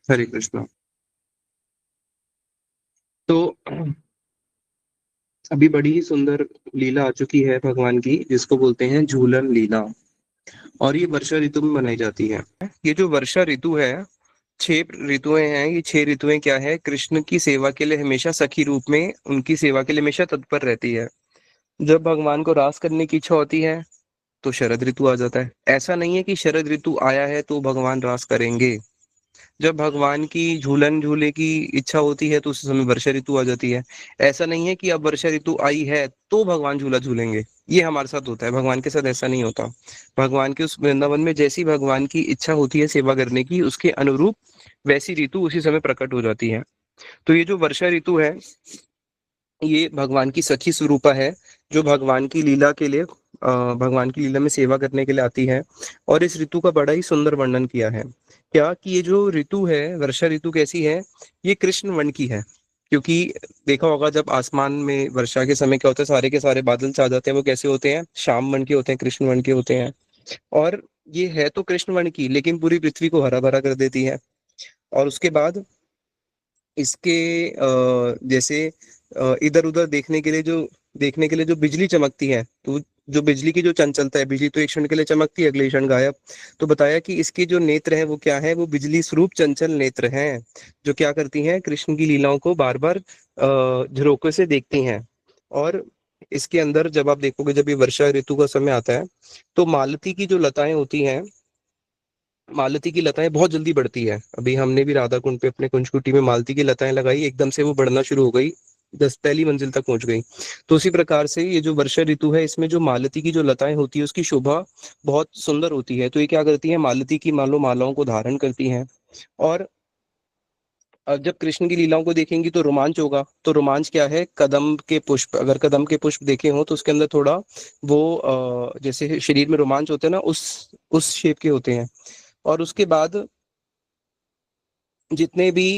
हरे कृष्णा। तो अभी बड़ी ही सुंदर लीला आ चुकी है भगवान की, जिसको बोलते हैं झूलन लीला। और ये वर्षा ऋतु में मनाई जाती है। ये जो वर्षा ऋतु है, 6 ऋतुएं हैं। ये 6 ऋतुएं क्या है, कृष्ण की सेवा के लिए हमेशा सखी रूप में उनकी सेवा के लिए हमेशा तत्पर रहती है। जब भगवान को रास करने की इच्छा होती है तो शरद ऋतु आ जाता है। ऐसा नहीं है कि शरद ऋतु आया है तो भगवान रास करेंगे। जब भगवान की झूलन झूले की इच्छा होती है तो उस समय वर्षा ऋतु आ जाती है। ऐसा नहीं है कि अब वर्षा ऋतु आई है तो भगवान झूला झूलेंगे। ये हमारे साथ होता है, भगवान के साथ ऐसा नहीं होता। भगवान के उस वृंदावन में जैसी भगवान की इच्छा होती है सेवा करने की, उसके अनुरूप वैसी ऋतु उसी समय प्रकट हो जाती है। तो ये जो वर्षा ऋतु है, ये भगवान की सखी स्वरूपा है, जो भगवान की लीला के लिए भगवान की लीला में सेवा करने के लिए आती है। और इस ऋतु का बड़ा ही सुंदर वर्णन किया है। क्या कि ये जो ऋतु है, वर्षा ऋतु कैसी है, ये कृष्ण वर्ण की है। क्योंकि देखा होगा जब आसमान में वर्षा के समय क्या होता है, सारे के सारे बादल छा जाते हैं, वो कैसे होते हैं, श्याम वर्ण के होते हैं, कृष्ण वर्ण के होते हैं। और ये है तो कृष्ण वर्ण की, लेकिन पूरी पृथ्वी को हरा भरा कर देती है। और उसके बाद इसके जैसे इधर उधर देखने के लिए जो बिजली चमकती है, तो जो बिजली की जो चंचलता है, बिजली तो एक क्षण के लिए चमकती है, अगले क्षण गायब। तो बताया कि इसके जो नेत्र है वो क्या है, वो बिजली स्वरूप चंचल नेत्र हैं, जो क्या करती हैं, कृष्ण की लीलाओं को बार बार झरोकों से देखती हैं। और इसके अंदर जब आप देखोगे, जब ये वर्षा ऋतु का समय आता है, तो मालती की जो लताएं होती हैं, मालती की लताएं बहुत जल्दी बढ़ती है। अभी हमने भी राधा कुंड पे अपने कुंजकुटी में मालती की लताएं लगाई, एकदम से वो बढ़ना शुरू हो गई, पहली मंजिल तक पहुंच गई। तो उसी प्रकार से ये जो वर्षा ऋतु है, इसमें जो मालती की जो लताएं होती है उसकी शोभा बहुत सुंदर होती है। तो ये क्या करती है, मालती की मालाओं को धारण करती हैं। और अब जब कृष्ण की लीलाओं को देखेंगी तो रोमांच होगा। तो रोमांच क्या है, कदम के पुष्प, अगर कदम के पुष्प देखे हो तो उसके अंदर थोड़ा वो जैसे शरीर में रोमांच होते हैं ना, उस शेप के होते हैं। और उसके बाद जितने भी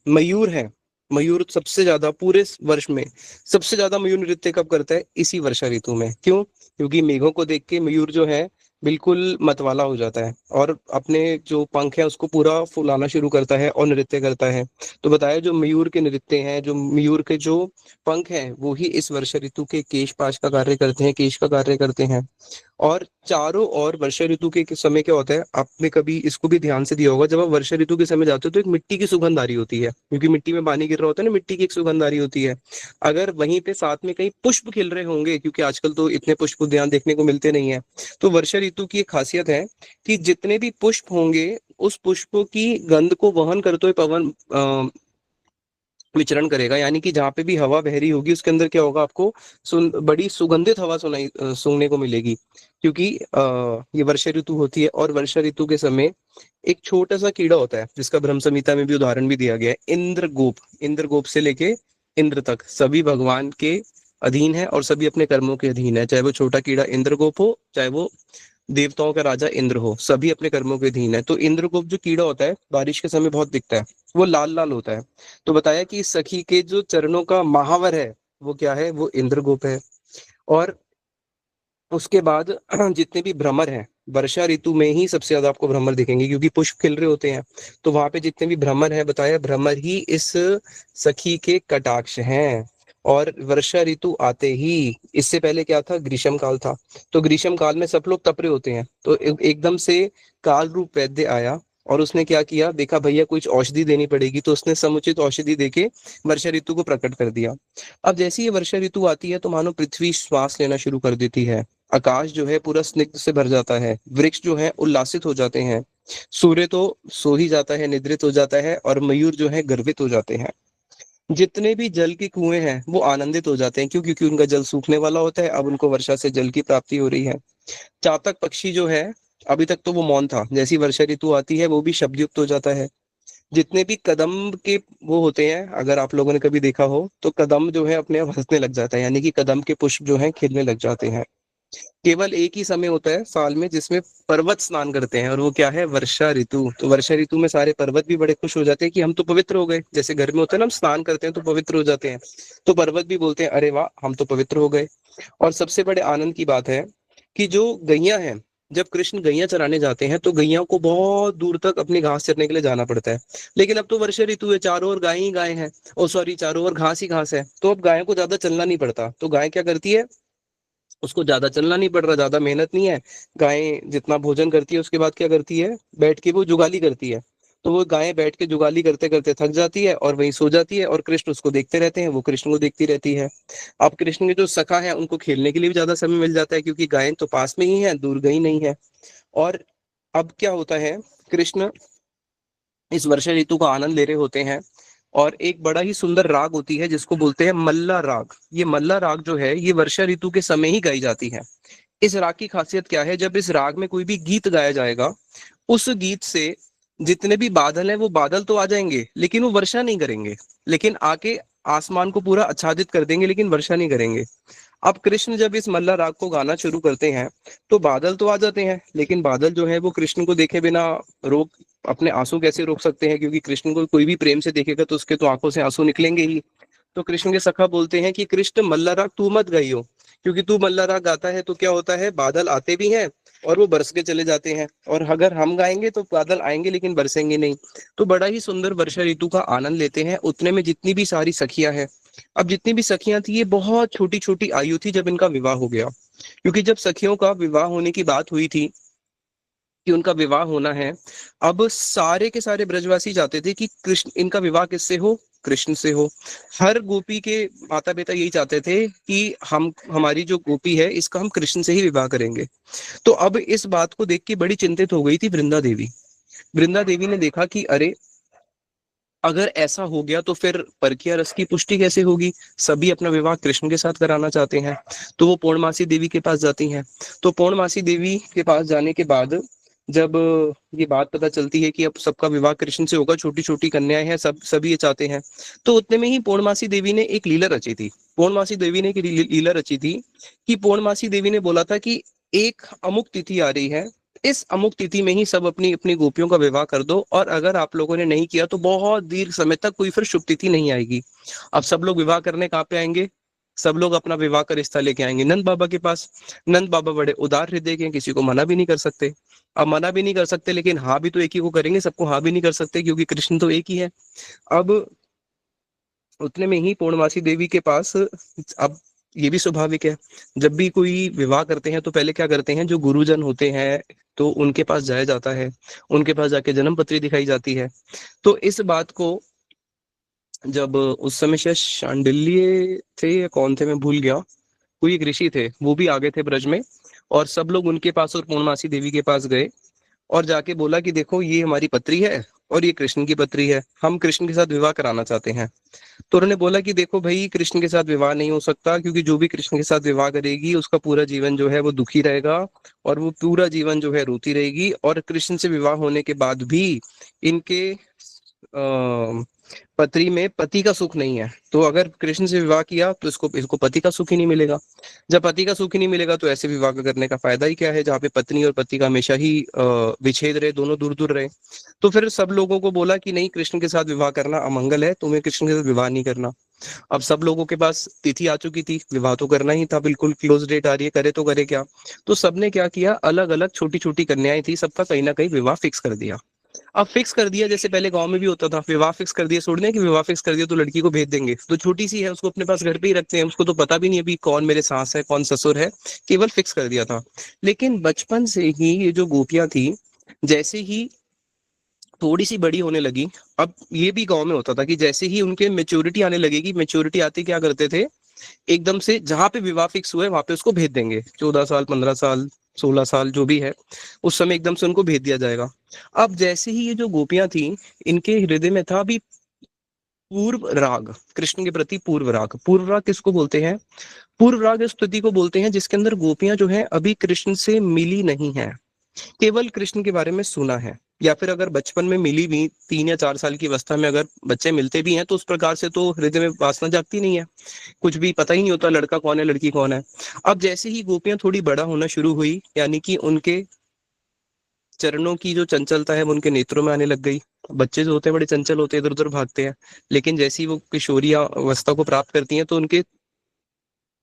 मयूर हैं, मयूर सबसे ज्यादा पूरे वर्ष में सबसे ज्यादा मयूर नृत्य कब करता है, इसी वर्षा ऋतु में। क्यों? क्योंकि मेघों को देख के मयूर जो है बिल्कुल मतवाला हो जाता है, और अपने जो पंख है उसको पूरा फुलाना शुरू करता है और नृत्य करता है। तो बताया जो मयूर के नृत्य हैं, जो मयूर के जो पंख हैं, वो ही इस वर्षा ऋतु के केश पाश का कार्य करते हैं, केश का कार्य करते हैं। और चारों ओर वर्षा ऋतु के समय क्या होता है, आपने कभी इसको भी ध्यान से दिया होगा, जब आप वर्षा ऋतु के समय जाते हो तो एक मिट्टी की सुगंध आ रही होती है, क्योंकि मिट्टी में पानी गिर रहा होता है ना, मिट्टी की एक सुगंध आ रही होती है। अगर वहीं पे साथ में कहीं पुष्प खिल रहे होंगे, क्योंकि आजकल तो इतने पुष्प उद्यान देखने को मिलते नहीं है, तो वर्षा ऋतु की एक खासियत है कि जितने भी पुष्प होंगे, उस पुष्पों की गंध को वहन करते हुए पवन विचरण करेगा। यानी कि जहाँ पे भी हवा बह रही होगी उसके अंदर क्या होगा, आपको बड़ी सुगंधित हवा सूंघने को मिलेगी। क्योंकि ये वर्षा ऋतु होती है, और वर्षा ऋतु के समय एक छोटा सा कीड़ा होता है, जिसका ब्रह्म संहिता में भी उदाहरण भी दिया गया है, इंद्रगोप। इंद्रगोप से लेके इंद्र तक सभी भगवान के अधीन है, और सभी अपने कर्मों के अधीन है। चाहे वो छोटा कीड़ा इंद्रगोप हो, चाहे वो देवताओं का राजा इंद्र हो, सभी अपने कर्मों के अधीन है। तो इंद्रगोप जो कीड़ा होता है, बारिश के समय बहुत दिखता है, वो लाल लाल होता है। तो बताया कि सखी के जो चरणों का महावर है, वो क्या है, वो इंद्रगोप है। और उसके बाद जितने भी भ्रमर हैं, वर्षा ऋतु में ही सबसे ज्यादा आपको भ्रमर दिखेंगे, क्योंकि पुष्प खिल रहे होते हैं। तो वहां पे जितने भी भ्रमर हैं, बताया भ्रमर ही इस सखी के कटाक्ष हैं। और वर्षा ऋतु आते ही, इससे पहले क्या था, ग्रीष्म काल था। तो ग्रीष्म काल में सब लोग तपरे होते हैं, तो एकदम से काल रूप वैद्य आया, और उसने क्या किया, देखा भैया कुछ औषधि देनी पड़ेगी, तो उसने समुचित औषधि देके वर्षा ऋतु को प्रकट कर दिया। अब जैसे ही वर्षा ऋतु आती है तो मानो पृथ्वी श्वास लेना शुरू कर देती है। आकाश जो है पूरा स्निग्ध से भर जाता है, वृक्ष जो है उल्लासित हो जाते हैं, सूर्य तो सो ही जाता है, निद्रित हो जाता है, और मयूर जो है गर्वित हो जाते हैं। जितने भी जल के कुएं हैं वो आनंदित हो जाते हैं। क्यों? क्योंकि उनका जल सूखने वाला होता है, अब उनको वर्षा से जल की प्राप्ति हो रही है। चातक पक्षी जो है, अभी तक तो वो मौन था, जैसी वर्षा ऋतु आती है वो भी शब्द युक्त हो जाता है। जितने भी कदम के वो होते हैं, अगर आप लोगों ने कभी देखा हो, तो कदम जो है अपने आप हंसने लग जाता है, यानी कि कदम के पुष्प जो है खिलने लग जाते हैं। केवल एक ही समय होता है साल में जिसमें पर्वत स्नान करते हैं, और वो क्या है, वर्षा ऋतु। तो वर्षा ऋतु में सारे पर्वत भी बड़े खुश हो जाते हैं कि हम तो पवित्र हो गए। जैसे घर में होता है ना, हम स्नान करते हैं तो पवित्र हो जाते हैं, तो पर्वत भी बोलते हैं अरे वाह, हम तो पवित्र हो गए। और सबसे बड़े आनंद की बात है कि जो गैया हैं, जब कृष्ण गैया चराने जाते हैं तो गैया को बहुत दूर तक अपनी घास चरने के लिए जाना पड़ता है। लेकिन अब तो वर्षा ऋतु है, चारों ओर गाय ही गाय है, ओ सॉरी, चारों ओर घास ही घास है, तो अब गायों को ज्यादा चलना नहीं पड़ता। तो गाय क्या करती है, उसको ज्यादा चलना नहीं पड़ रहा, ज्यादा मेहनत नहीं है। गाय जितना भोजन करती है उसके बाद क्या करती है, बैठ के वो जुगाली करती है। तो वो गायें बैठ के जुगाली करते करते थक जाती है और वहीं सो जाती है, और कृष्ण उसको देखते रहते हैं, वो कृष्ण को देखती रहती है। अब कृष्ण के जो सखा है उनको खेलने के लिए भी ज्यादा समय मिल जाता है, क्योंकि गायें तो पास में ही है, दूर गई नहीं है। और अब क्या होता है, कृष्ण इस वर्षा ऋतु का आनंद ले रहे होते हैं, और एक बड़ा ही सुंदर राग होती है जिसको बोलते हैं मल्ला राग। ये मल्ला राग जो है ये वर्षा ऋतु के समय ही गाई जाती है। इस राग की खासियत क्या है, जब इस राग में कोई भी गीत गाया जाएगा, उस गीत से जितने भी बादल हैं वो बादल तो आ जाएंगे लेकिन वो वर्षा नहीं करेंगे, लेकिन आके आसमान को पूरा आच्छादित कर देंगे लेकिन वर्षा नहीं करेंगे। अब कृष्ण जब इस मल्ला राग को गाना शुरू करते हैं तो बादल तो आ जाते हैं, लेकिन बादल जो है वो कृष्ण को देखे बिना रोक अपने आंसू कैसे रोक सकते हैं, क्योंकि कृष्ण को कोई भी प्रेम से देखेगा तो उसके तो आंखों से आंसू निकलेंगे ही। तो कृष्ण के सखा बोलते हैं कि कृष्ण मल्ला राग तू मत गाइयो, क्योंकि तू मल्ला राग गाता है तो क्या होता है, बादल आते भी हैं और वो बरस के चले जाते हैं, और अगर हम गाएंगे तो बादल आएंगे लेकिन बरसेंगे नहीं। तो बड़ा ही सुंदर वर्षा ऋतु का आनंद लेते हैं। उतने में जितनी भी सारी सखियां हैं, अब जितनी भी सखियां थी ये बहुत छोटी छोटी आयु थी जब इनका विवाह हो गया, क्योंकि जब सखियों का विवाह होने की बात हुई थी कि उनका विवाह होना है, अब सारे के सारे ब्रजवासी चाहते थे कि कृष्ण इनका विवाह किससे हो, कृष्ण से हो। हर गोपी के माता पिता यही चाहते थे कि हम हमारी जो गोपी है इसका हम कृष्ण से ही विवाह करेंगे। तो अब इस बात को देख के बड़ी चिंतित हो गई थी वृंदा देवी। वृंदा देवी ने देखा कि अरे, अगर ऐसा हो गया तो फिर परकिया रस की पुष्टि कैसे होगी, सभी अपना विवाह कृष्ण के साथ कराना चाहते हैं। तो वो पूर्णमासी देवी के पास जाती हैं। तो पूर्णमासी देवी के पास जाने के बाद जब ये बात पता चलती है कि अब सबका विवाह कृष्ण से होगा, छोटी छोटी कन्याएं हैं, सभी ये चाहते हैं, तो उतने में ही पूर्णमासी देवी ने एक लीला रची थी। पूर्णमासी देवी ने एक लीला रची थी कि पूर्णमासी देवी ने बोला था कि एक अमुक तिथि आ रही है, इस अमुक तिथि में ही सब अपनी अपनी गोपियों का विवाह कर दो, और अगर आप लोगों ने नहीं किया तो बहुत दीर्घ समय तक कोई फिर शुभ तिथि नहीं आएगी। अब सब लोग विवाह करने कहाँ पे आएंगे, सब लोग अपना विवाह का रिश्ता लेके आएंगे नंद बाबा के पास। नंद बाबा बड़े उदार हृदय के हैं, किसी को मना भी नहीं कर सकते। अब मना भी नहीं कर सकते लेकिन हाँ भी तो एक ही को करेंगे, सबको हाँ भी नहीं कर सकते क्योंकि कृष्ण तो एक ही है। अब उतने में ही पूर्णमासी देवी के पास, अब ये भी स्वाभाविक है, जब भी कोई विवाह करते हैं तो पहले क्या करते हैं, जो गुरुजन होते हैं तो उनके पास जाया जाता है, उनके पास जाके जन्म पत्री दिखाई जाती है। तो इस बात को जब उस समय शायद शांडिल्य थे या कौन थे मैं भूल गया, कोई एक ऋषि थे वो भी आ गए थे ब्रज में, और सब लोग उनके पास और पूर्णमासी देवी के पास गए और जाके बोला कि देखो ये हमारी पत्री है और ये कृष्ण की पत्री है, हम कृष्ण के साथ विवाह कराना चाहते हैं। तो उन्होंने बोला कि देखो भाई, कृष्ण के साथ विवाह नहीं हो सकता, क्योंकि जो भी कृष्ण के साथ विवाह करेगी उसका पूरा जीवन जो है वो दुखी रहेगा, और वो पूरा जीवन जो है रोती रहेगी, और कृष्ण से विवाह होने के बाद भी इनके पत्री में पति का सुख नहीं है। तो अगर कृष्ण से विवाह किया तो इसको इसको पति का सुख ही नहीं मिलेगा। जब पति का सुख ही नहीं मिलेगा तो ऐसे विवाह करने का फायदा ही क्या है, जहाँ पे पत्नी और पति का हमेशा ही विच्छेद रहे, दोनों दूर दूर रहे। तो फिर सब लोगों को बोला कि नहीं, कृष्ण के साथ विवाह करना अमंगल है, तुम्हें कृष्ण के साथ विवाह नहीं करना। अब सब लोगों के पास तिथि आ चुकी थी, विवाह तो करना ही था, बिल्कुल क्लोज डेट आ रही है, करे तो करे क्या। तो सबने क्या किया, अलग अलग छोटी छोटी कन्याएं थी, सबका कहीं ना कहीं विवाह फिक्स कर दिया। अब फिक्स कर दिया, जैसे पहले गांव में भी होता था, विवाह फिक्स कर दिया, छोड़ने कि विवाह फिक्स कर दिया तो लड़की को भेज देंगे, तो छोटी सी है उसको अपने पास घर पे ही रखते हैं, उसको तो पता भी नहीं अभी कौन मेरे सास है कौन ससुर है, केवल फिक्स कर दिया था। लेकिन बचपन से ही ये जो गोपियां थी, जैसे ही थोड़ी सी बड़ी होने लगी, अब ये भी गांव में होता था कि जैसे ही उनके मेच्योरिटी आने लगेगी, मेच्योरिटी आते क्या करते थे, एकदम से जहां पे विवाह फिक्स हुआ है वहां पे उसको भेज देंगे, 14 साल 15 साल 16 साल जो भी है, उस समय एकदम से उनको भेज दिया जाएगा। अब जैसे ही ये जो गोपियां थी, इनके हृदय में था अभी पूर्व राग, कृष्ण के प्रति पूर्व राग। पूर्व राग किसको बोलते हैं, पूर्व राग इस स्थिति को बोलते हैं जिसके अंदर गोपियां जो है अभी कृष्ण से मिली नहीं है, केवल कृष्ण के बारे में सुना है, या फिर अगर बचपन में मिली भी 3 या 4 साल की अवस्था में अगर बच्चे मिलते भी हैं तो उस प्रकार से तो हृदय में वासना जागती नहीं है, कुछ भी पता ही नहीं होता लड़का कौन है लड़की कौन है। अब जैसे ही गोपियां थोड़ी बड़ा होना शुरू हुई, यानी कि उनके चरणों की जो चंचलता है वो उनके नेत्रों में आने लग गई। बच्चे जो होते हैं बड़े चंचल होते हैं, इधर उधर भागते हैं, लेकिन जैसे ही वो किशोरी अवस्था को प्राप्त करती हैं तो उनके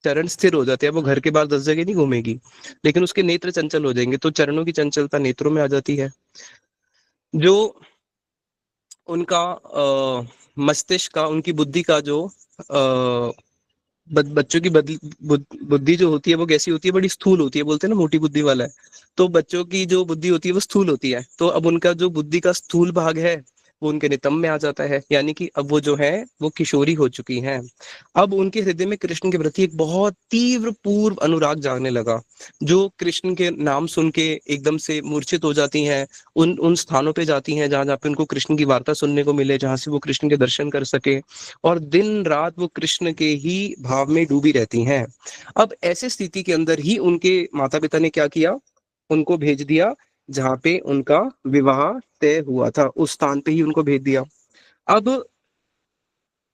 चरण स्थिर हो जाते हैं, वो घर के बाहर 10 जगह नहीं घूमेगी, लेकिन उसके नेत्र चंचल हो जाएंगे, तो चरणों की चंचलता नेत्रों में आ जाती है। जो उनका मस्तिष्क का, उनकी बुद्धि का जो बच्चों की बुद्धि जो होती है वो कैसी होती है, बड़ी स्थूल होती है, बोलते हैं ना मोटी बुद्धि वाला है। तो बच्चों की जो बुद्धि होती है वो स्थूल होती है, तो अब उनका जो बुद्धि का स्थूल भाग है वो उनके नितंब में आ जाता है, यानी कि अब वो जो है वो किशोरी हो चुकी हैं। अब उनके हृदय में कृष्ण के प्रति एक बहुत तीव्र पूर्व अनुराग जागने लगा, जो कृष्ण के नाम सुन के एकदम से मूर्छित हो जाती हैं, उन उन स्थानों पे जाती हैं जहां जहाँ पे उनको कृष्ण की वार्ता सुनने को मिले, जहां से वो कृष्ण के दर्शन कर सके, और दिन रात वो कृष्ण के ही भाव में डूबी रहती हैं। अब ऐसे स्थिति के अंदर ही उनके माता पिता ने क्या किया, उनको भेज दिया जहाँ पे उनका विवाह तय हुआ था, उस स्थान पे ही उनको भेज दिया। अब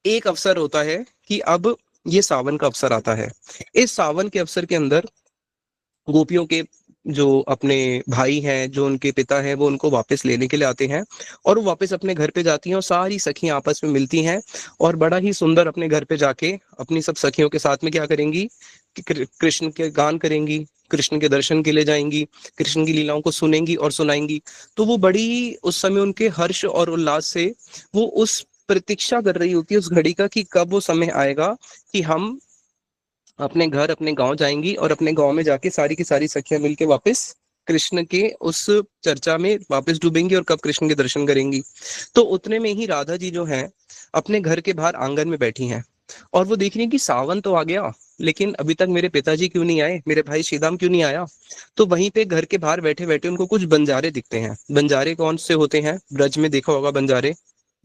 एक अवसर होता है कि अब ये सावन का अवसर आता है। इस सावन के अवसर के अंदर गोपियों के जो अपने भाई हैं, जो उनके पिता हैं, वो उनको वापस लेने के लिए आते हैं, और वो वापस अपने घर पे जाती हैं, और सारी सखियां आपस में मिलती हैं, और बड़ा ही सुंदर अपने घर पे जाके अपनी सब सखियों के साथ में क्या करेंगी कि कृष्ण के गान करेंगी, कृष्ण के दर्शन के लिए जाएंगी, कृष्ण की लीलाओं को सुनेंगी और सुनाएंगी। तो वो बड़ी उस समय उनके हर्ष और उल्लास से वो उस प्रतीक्षा कर रही होती है उस घड़ी का, कि कब वो समय आएगा कि हम अपने घर अपने गांव जाएंगी, और अपने गांव में जाके सारी की सारी सखियां मिलके वापस कृष्ण के उस चर्चा में वापस डूबेंगी, और कब कृष्ण के दर्शन करेंगी। तो उतने में ही राधा जी जो हैं अपने घर के बाहर आंगन में बैठी हैं, और वो देख रही हैं कि सावन तो आ गया, लेकिन अभी तक मेरे पिताजी क्यों नहीं आए, मेरे भाई श्रीदाम क्यों नहीं आया। तो वहीं पे घर के बाहर बैठे बैठे उनको कुछ बंजारे दिखते हैं। बंजारे कौन से होते हैं, ब्रज में देखा होगा बंजारे,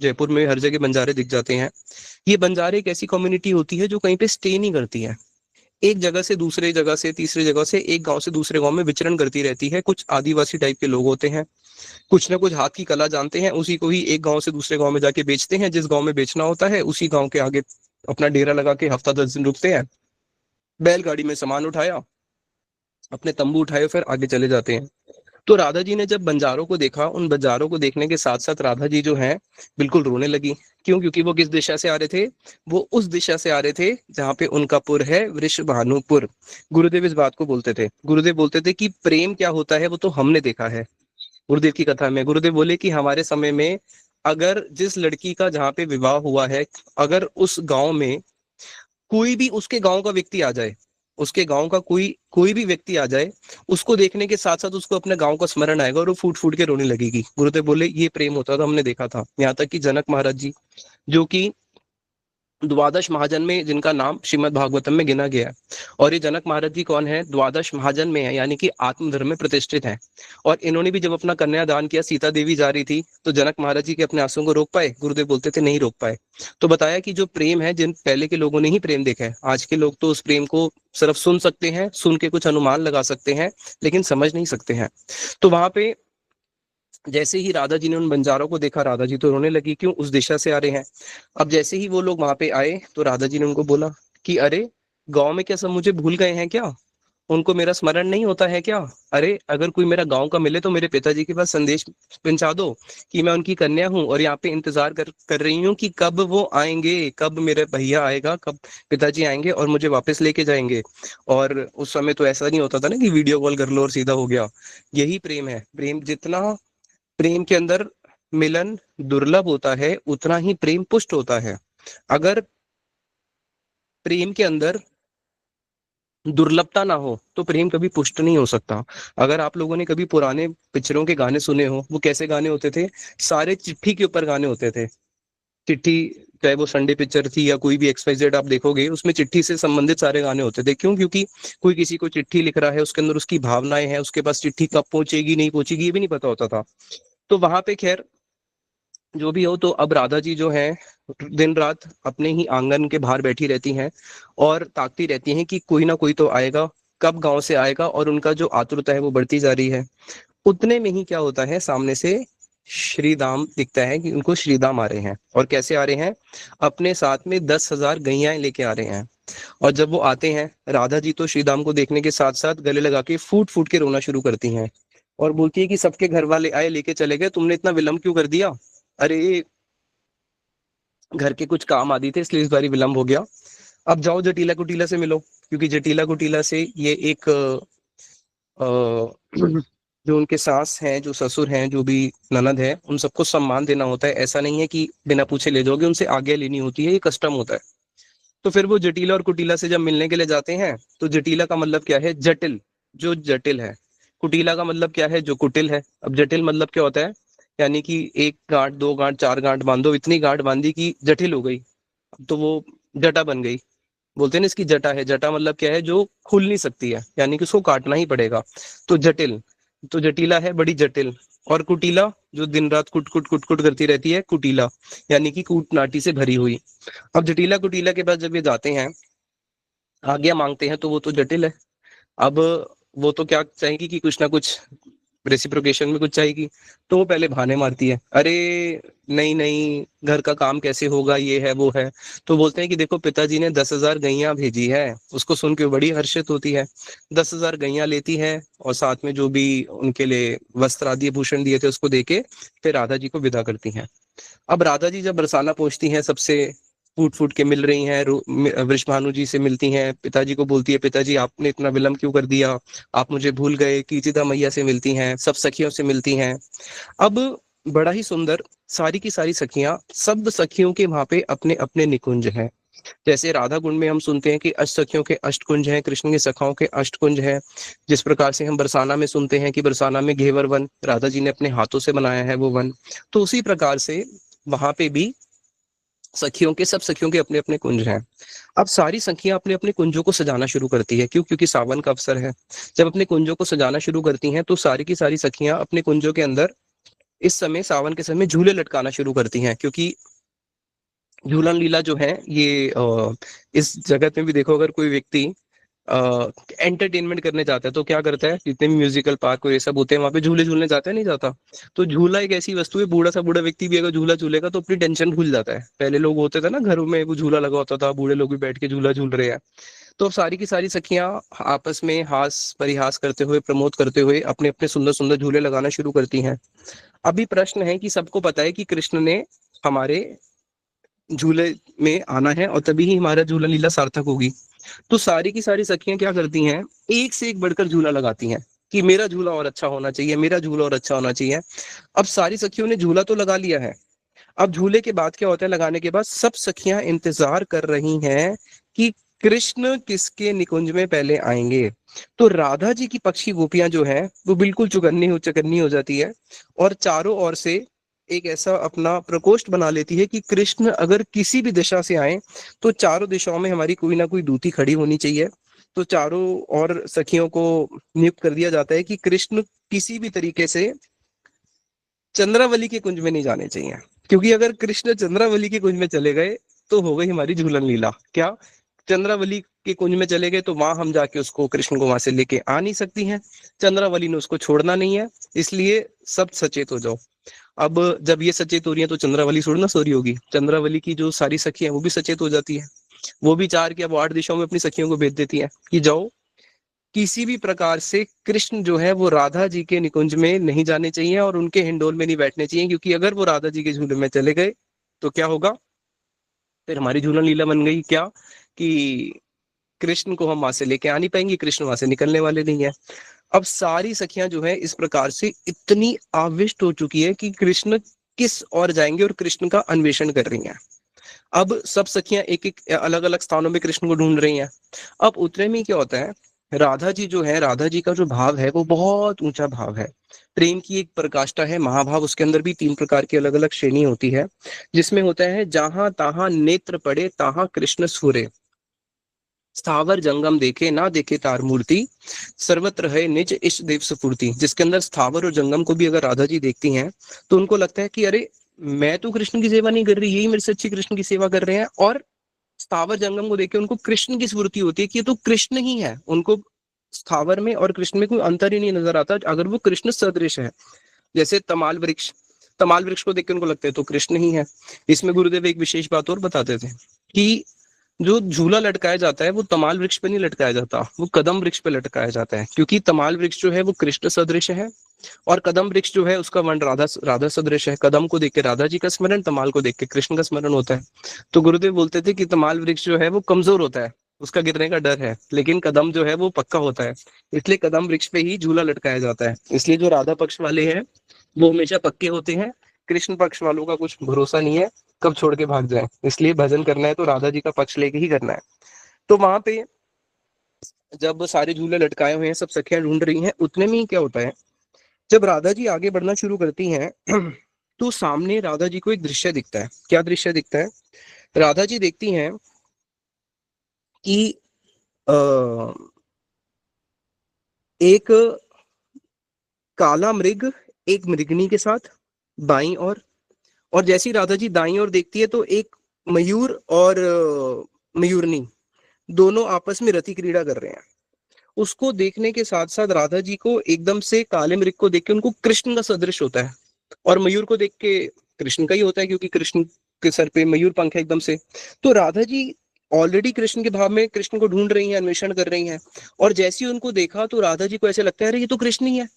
जयपुर में हर जगह बंजारे दिख जाते हैं। ये बंजारे एक ऐसी कम्युनिटी होती है जो कहीं पे स्टे नहीं करती है, एक जगह से दूसरे जगह से तीसरी जगह से, एक गांव से दूसरे गांव में विचरण करती रहती है। कुछ आदिवासी टाइप के लोग होते हैं, कुछ ना कुछ हाथ की कला जानते हैं, उसी को ही एक गांव से दूसरे गांव में जाके बेचते हैं, जिस गांव में बेचना होता है उसी गांव के आगे अपना डेरा लगा के हफ्ता 10 दिन रुकते हैं, बैलगाड़ी में सामान उठाया, अपने तंबू उठाए, फिर आगे चले जाते हैं। तो राधा जी ने जब बंजारों को देखा, उन बंजारों को देखने के साथ साथ राधा जी जो हैं बिल्कुल रोने लगी। क्यों? क्योंकि वो किस दिशा से आ रहे थे, वो उस दिशा से आ रहे थे जहाँ पे उनका पुर है, वृषभानुपुर। गुरुदेव इस बात को बोलते थे, गुरुदेव बोलते थे कि प्रेम क्या होता है वो तो हमने देखा है। गुरुदेव की कथा में गुरुदेव बोले कि हमारे समय में अगर जिस लड़की का जहाँ पे विवाह हुआ है, अगर उस गांव में कोई भी उसके गांव का व्यक्ति आ जाए, उसके गांव का कोई कोई भी व्यक्ति आ जाए, उसको देखने के साथ साथ उसको अपने गांव का स्मरण आएगा, और वो फूट फूट के रोने लगेगी। गुरुदेव बोले ये प्रेम होता था, हमने देखा था। यहाँ तक कि जनक महाराज जी, जो कि द्वादश महाजन में जिनका नाम श्रीमद् भागवतम में गिना गया है, और ये जनक महाराज जी कौन है, द्वादश महाजन में है, यानी कि आत्मधर्म में प्रतिष्ठित हैं। और इन्होंने भी जब अपना कन्यादान किया, सीता देवी जा रही थी, तो जनक महाराज जी के अपने आंसुओं को रोक पाए, गुरुदेव बोलते थे नहीं रोक पाए। तो बताया कि जो प्रेम है, जिन पहले के लोगों ने ही प्रेम देखा है, आज के लोग तो उस प्रेम को सिर्फ सुन सकते हैं, सुन के कुछ अनुमान लगा सकते हैं, लेकिन समझ नहीं सकते हैं। तो वहां पे जैसे ही राधा जी ने उन बंजारों को देखा, राधा जी तो रोने लगी, क्यों, उस दिशा से आ रहे हैं। अब जैसे ही वो लोग वहां पे आए, तो राधा जी ने उनको बोला कि अरे गांव में क्या सब मुझे भूल गए हैं क्या, उनको मेरा स्मरण नहीं होता है क्या। अरे अगर कोई मेरा गांव का मिले तो मेरे पिताजी के पास संदेश पहुंचा दो कि मैं उनकी कन्या हूँ, और यहाँ पे इंतजार कर रही हूँ कि कब वो आएंगे, कब मेरे भैया आएगा, कब पिताजी आएंगे और मुझे वापस लेके जाएंगे। और उस समय तो ऐसा नहीं होता था ना कि वीडियो कॉल कर लो और सीधा हो गया। यही प्रेम है, प्रेम जितना प्रेम के अंदर मिलन दुर्लभ होता है, उतना ही प्रेम पुष्ट होता है। अगर प्रेम के अंदर दुर्लभता ना हो तो प्रेम कभी पुष्ट नहीं हो सकता। अगर आप लोगों ने कभी पुराने पिक्चरों के गाने सुने हो, वो कैसे गाने होते थे, सारे चिट्ठी के ऊपर गाने होते थे। चिट्ठी, चाहे वो संडे पिक्चर थी या कोई भी XYZ आप देखोगे, उसमें चिट्ठी से संबंधित सारे गाने होते थे। क्यों? क्योंकि कोई किसी को चिट्ठी लिख रहा है, उसके अंदर उसकी भावनाएं हैं, उसके पास चिट्ठी कब पहुंचेगी नहीं पहुंचेगी ये भी नहीं पता होता था। तो वहां पे खैर जो भी हो, तो अब राधा जी जो है दिन रात अपने ही आंगन के बाहर बैठी रहती हैं, और ताकती रहती हैं कि कोई ना कोई तो आएगा, कब गांव से आएगा, और उनका जो आतुरता है वो बढ़ती जा रही है। उतने में ही क्या होता है, सामने से श्री दाम दिखता है कि उनको श्री दाम आ रहे हैं। और कैसे आ रहे हैं, अपने साथ में 10,000 गैयाएं लेके आ रहे हैं। और जब वो आते हैं, राधा जी तो श्री दाम को देखने के साथ साथ गले लगा के फूट फूट के रोना शुरू करती हैं, और बोलती है कि सबके घर वाले आए, लेके चले गए, तुमने इतना विलंब क्यों कर दिया। अरे घर के कुछ काम आदि थे इसलिए इस बारी विलंब हो गया, अब जाओ जटीला कुटीला से मिलो। क्योंकि जटिला कुटिला से ये एक जो उनके सास हैं, जो ससुर हैं, जो भी ननद है, उन सबको सम्मान देना होता है। ऐसा नहीं है कि बिना पूछे ले जाओगे, उनसे आज्ञा लेनी होती है, ये कस्टम होता है। तो फिर वो जटिला और कुटिला से जब मिलने के लिए जाते हैं, तो जटिला का मतलब क्या है? जटिल, जो जटिल है। कुटिला का मतलब क्या है? जो कुटिल है। अब जटिल मतलब क्या होता है? यानी कि एक गांठ, दो गांठ, चार गांठ बांधो, इतनी गांठ बांधी कि जटिल हो गई, अब तो वो जटा बन गई। बोलते हैं ना इसकी जटा है। जटा मतलब क्या है? जो खुल नहीं सकती है, यानी कि उसको काटना ही पड़ेगा। तो जटिल, तो जटिला है बड़ी जटिल। और कुटिला, जो दिन रात कुट कुट कुट कुट करती रहती है, कुटिला, यानी कि कूटनाटी से भरी हुई। अब जटिला कुटिला के पास जब ये जाते हैं, आज्ञा मांगते हैं, तो वो तो जटिल है। अब वो तो क्या चाहेगी कि कुछ ना कुछ रेसिप्रोकेशन में कुछ चाहेगी। तो वो पहले बहाने मारती है, अरे नहीं नहीं, घर का काम कैसे होगा, ये है वो है। तो बोलते हैं कि देखो, पिताजी ने 10,000 गैया भेजी है। उसको सुन के बड़ी हर्षित होती है, 10,000 गैया लेती है, और साथ में जो भी उनके लिए वस्त्र आदि भूषण दिए थे उसको देके फिर राधा जी को विदा करती हैं। अब राधा जी जब बरसाना पहुंचती हैं, सबसे फूट फूट के मिल रही हैं, वृषभानु जी से मिलती हैं, पिताजी को बोलती है, पिताजी आपने इतना विलंब क्यों कर दिया, आप मुझे भूल गए। कीचिदा मैया से मिलती हैं, सब सखियों से मिलती हैं। अब बड़ा ही सुंदर, सारी की सारी सखियां, सब सखियों के वहां पे अपने अपने निकुंज हैं। जैसे राधा कुंड में हम सुनते हैं कि अष्ट सखियों के अष्ट कुंज हैं, कृष्ण के सखाओं के अष्ट कुंज हैं। जिस प्रकार से हम बरसाना में सुनते हैं कि बरसाना में घेवर वन राधा जी ने अपने हाथों से बनाया है वो वन, तो उसी प्रकार से वहां पे भी सखियों के, सब सखियों के अपने अपने कुंज हैं। अब सारी सखियां अपने अपने कुंजों को सजाना शुरू करती है। क्यों? क्योंकि सावन का अवसर है। जब अपने कुंजों को सजाना शुरू करती हैं, तो सारी की सारी सखियां अपने कुंजों के अंदर इस समय, सावन के समय, झूले लटकाना शुरू करती हैं। क्योंकि झूलन लीला जो है ये इस जगत में भी देखो, अगर कोई व्यक्ति एंटरटेनमेंट करने जाता है तो क्या करता है? जितने भी म्यूजिकल पार्क और ये सब होते हैं, वहां पे झूले झूलने जाता है, नहीं जाता? तो झूला एक ऐसी वस्तु है, बूढ़ा सा बूढ़ा व्यक्ति भी अगर झूला झूलेगा तो अपनी टेंशन भूल जाता है। पहले लोग होते थे ना घरों में, वो झूला लगा होता था, बूढ़े लोग भी बैठ के झूला झूल रहे हैं। तो अब सारी की सारी सखियां आपस में हास परिहास करते हुए, प्रमोद करते हुए अपने अपने सुंदर सुंदर झूले लगाना शुरू करती हैं। अभी प्रश्न है कि सबको पता है कि कृष्ण ने हमारे झूले में आना है, और तभी ही हमारा झूला लीला सार्थक होगी। तो सारी की सारी सखियां क्या करती हैं? एक से एक बढ़कर झूला लगाती हैं कि मेरा झूला और अच्छा होना चाहिए, मेरा झूला और अच्छा होना चाहिए। अब सारी सखियों ने झूला तो लगा लिया है। अब झूले के बाद क्या होता है? लगाने के बाद सब सखियां इंतजार कर रही हैं कि कृष्ण किसके निकुंज में पहले आएंगे। तो राधा जी की पक्षी गोपियां जो है वो बिल्कुल चौकन्नी हो जाती है, और चारों ओर से एक ऐसा अपना प्रकोष्ठ बना लेती है कि कृष्ण अगर किसी भी दिशा से आए, तो चारों दिशाओं में हमारी कोई ना कोई दूती खड़ी होनी चाहिए। तो चारों और सखियों को नियुक्त कर दिया जाता है कि कृष्ण किसी भी तरीके से चंद्रावली के कुंज में नहीं जाने चाहिए। क्योंकि अगर कृष्ण चंद्रावली के कुंज में चले गए, तो हो गई हमारी झूलन लीला। क्या? चंद्रावली के कुंज में चले गए तो वहां हम जाके उसको, कृष्ण को वहां से लेके आ नहीं सकती हैं। चंद्रावली ने उसको छोड़ना नहीं है। इसलिए सब सचेत हो जाओ। अब जब ये सचेत हो रही है, तो चंद्रावली थोड़ी ना सो रही होगी। चंद्रावली की जो सारी सखी है वो भी सचेत हो जाती है। वो भी चार के, अब 8 दिशाओं में अपनी सखियों को भेज देती है कि जाओ, किसी भी प्रकार से कृष्ण जो है वो राधा जी के निकुंज में नहीं जाने चाहिए, और उनके हिंडोल में नहीं बैठने चाहिए। क्योंकि अगर वो राधा जी के झूले में चले गए तो क्या होगा? फिर हमारी झूलन लीला बन गई क्या? कि कृष्ण को हम वहां से लेके आ नहीं पाएंगे, कृष्ण वहां से निकलने वाले नहीं है। अब सारी सखियां जो है इस प्रकार से इतनी आविष्ट हो चुकी है कि कृष्ण किस ओर जाएंगे, और कृष्ण का अन्वेषण कर रही हैं। अब सब सखियां एक एक अलग अलग स्थानों में कृष्ण को ढूंढ रही हैं। अब उतने में क्या होता है? राधा जी जो है, राधा जी का जो भाव है वो बहुत ऊंचा भाव है। प्रेम की एक प्रकाष्ठा है, महाभाव। उसके अंदर भी 3 प्रकार की अलग अलग श्रेणी होती है, जिसमें होता है, जहां तहां नेत्र पड़े तहां कृष्ण स्फुरे, स्थावर जंगम देखे ना देखे तार मूर्ति, सर्वत्र है निज इष्ट देव सुपूर्ति। जिसके अंदर स्थावर और जंगम को भी अगर राधा जी देखती हैं, तो उनको लगता है कि अरे, मैं तो कृष्ण की सेवा नहीं कर रही, यही मेरे से अच्छी कृष्ण की सेवा कर रहे हैं। और स्थावर जंगम को देख के उनको कृष्ण की स्फूर्ति होती है कि ये तो कृष्ण ही है। उनको स्थावर में और कृष्ण में कोई अंतर ही नहीं नजर आता, अगर वो कृष्ण सदृश है। जैसे तमाल वृक्ष, तमाल वृक्ष को देख के उनको लगता है तो कृष्ण ही है। इसमें गुरुदेव एक विशेष बात और बताते थे कि जो झूला लटकाया जाता है वो तमाल वृक्ष पे नहीं लटकाया जाता, वो कदम वृक्ष पे लटकाया जाता है। क्योंकि तमाल वृक्ष जो है वो कृष्ण सदृश है, और कदम वृक्ष जो है उसका वर्ण राधा राधा सदृश है। कदम को देख के राधा जी का स्मरण, तमाल को देख के कृष्ण का स्मरण होता है। तो गुरुदेव बोलते थे कि तमाल वृक्ष जो है वो कमजोर होता है, उसका गिरने का डर है, लेकिन कदम जो है वो पक्का होता है, इसलिए कदम वृक्ष पे ही झूला लटकाया जाता है। इसलिए जो राधा पक्ष वाले हैं वो हमेशा पक्के होते हैं, कृष्ण पक्ष वालों का कुछ भरोसा नहीं है कब छोड़ के भाग जाए, इसलिए भजन करना है तो राधा जी का पक्ष लेके ही करना है। तो वहां पे जब सारे झूले लटकाए हुए हैं, सब सखियां ढूंढ रही हैं, उतने में ही क्या होता है, जब राधा जी आगे बढ़ना शुरू करती हैं तो सामने राधा जी को एक दृश्य दिखता है। क्या दृश्य दिखता है? राधा जी देखती हैं कि अ, एक काला मृग एक मृगनी के साथ बाईं और जैसी राधा जी दाईं ओर देखती है तो एक मयूर और मयूरनी दोनों आपस में रति क्रीड़ा कर रहे हैं। उसको देखने के साथ साथ राधा जी को एकदम से काले मृग को देख के उनको कृष्ण का सदृश होता है, और मयूर को देख के कृष्ण का ही होता है, क्योंकि कृष्ण के सर पे मयूर पंख है एकदम से। तो राधा जी ऑलरेडी कृष्ण के भाव में कृष्ण को ढूंढ रही हैं, अन्वेषण कर रही हैं, और जैसे ही उनको देखा तो राधा जी को ऐसे लगता है अरे ये तो कृष्ण ही है,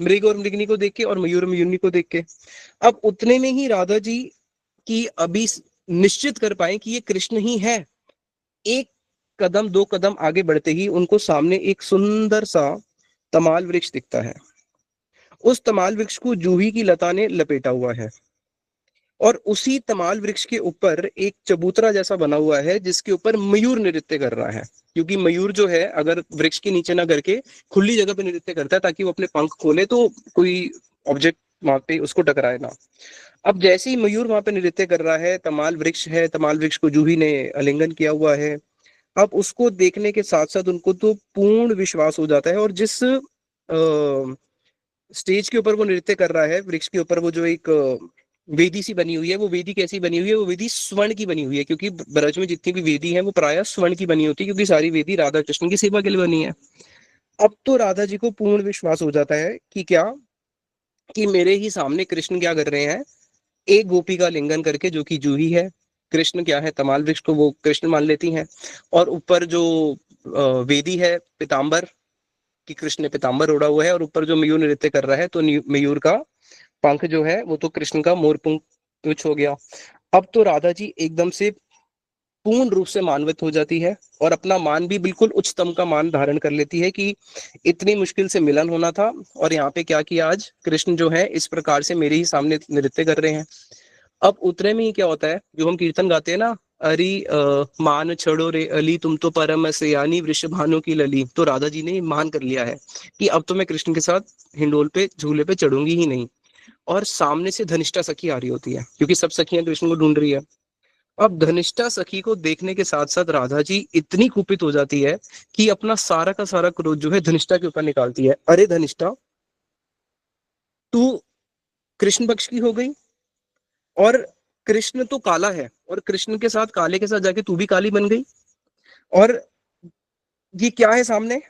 मृग और मृगनी को देख के और मयूर और मयूरनी को देख के। अब उतने में ही राधा जी की अभी निश्चित कर पाए कि ये कृष्ण ही है, एक कदम दो कदम आगे बढ़ते ही उनको सामने एक सुंदर सा तमाल वृक्ष दिखता है। उस तमाल वृक्ष को जूही की लता ने लपेटा हुआ है, और उसी तमाल वृक्ष के ऊपर एक चबूतरा जैसा बना हुआ है जिसके ऊपर मयूर नृत्य कर रहा है, क्योंकि मयूर जो है अगर वृक्ष के नीचे ना करके खुली जगह पे नृत्य करता है ताकि वो अपने पंख खोले तो कोई ऑब्जेक्ट वहां पे उसको टकराए ना। अब जैसे ही मयूर वहां पे नृत्य कर रहा है, तमाल वृक्ष है, तमाल वृक्ष को जूही ने आलिंगन किया हुआ है। अब उसको देखने के साथ साथ उनको तो पूर्ण विश्वास हो जाता है, और जिस स्टेज के ऊपर वो नृत्य कर रहा है, वृक्ष के ऊपर वो जो एक वेदी सी बनी हुई है, वो वेदी कैसी बनी हुई है, वो वेदी स्वर्ण की बनी हुई है, क्योंकि ब्रज में जितनी भी वेदी है वो प्राय स्वर्ण की बनी होती है, क्योंकि सारी वेदी राधा कृष्ण की सेवा के लिए बनी है। अब तो राधा जी को पूर्ण विश्वास हो जाता है कि क्या, कि मेरे ही सामने कृष्ण क्या कर रहे हैं, एक गोपी का लिंगन करके जो कि जूही है, कृष्ण क्या है तमाल वृक्ष को वो कृष्ण मान लेती हैं, और ऊपर जो वेदी है पीताम्बर, कि कृष्ण ने पीताम्बर ओढ़ा हुआ है, और ऊपर जो मयूर नृत्य कर रहा है तो मयूर का पंख जो है वो तो कृष्ण का मोर पुंछ हो गया। अब तो राधा जी एकदम से पूर्ण रूप से मानवित हो जाती है, और अपना मान भी बिल्कुल उच्चतम का मान धारण कर लेती है कि इतनी मुश्किल से मिलन होना था, और यहाँ पे क्या किया, आज कृष्ण जो है इस प्रकार से मेरे ही सामने नृत्य कर रहे हैं। अब उतने में ही क्या होता है, जो हम कीर्तन गाते हैं ना, अरे मान छोड़ो रे अली तुम तो परम सयानी वृषभानु की लली, तो राधा जी ने मान कर लिया है कि अब तो मैं कृष्ण के साथ हिंडोल पे झूले पे चढ़ूंगी ही नहीं। और सामने से धनिष्ठा सखी आ रही होती है, क्योंकि सब सखियां कृष्ण को ढूंढ रही है। अब धनिष्ठा सखी को देखने के साथ साथ राधा जी इतनी कुपित हो जाती है कि अपना सारा का सारा क्रोध जो है धनिष्ठा के ऊपर निकालती है। अरे धनिष्ठा, तू कृष्ण पक्ष की हो गई, और कृष्ण तो काला है, और कृष्ण के साथ काले के साथ जाके तू भी काली बन गई, और ये क्या है सामने?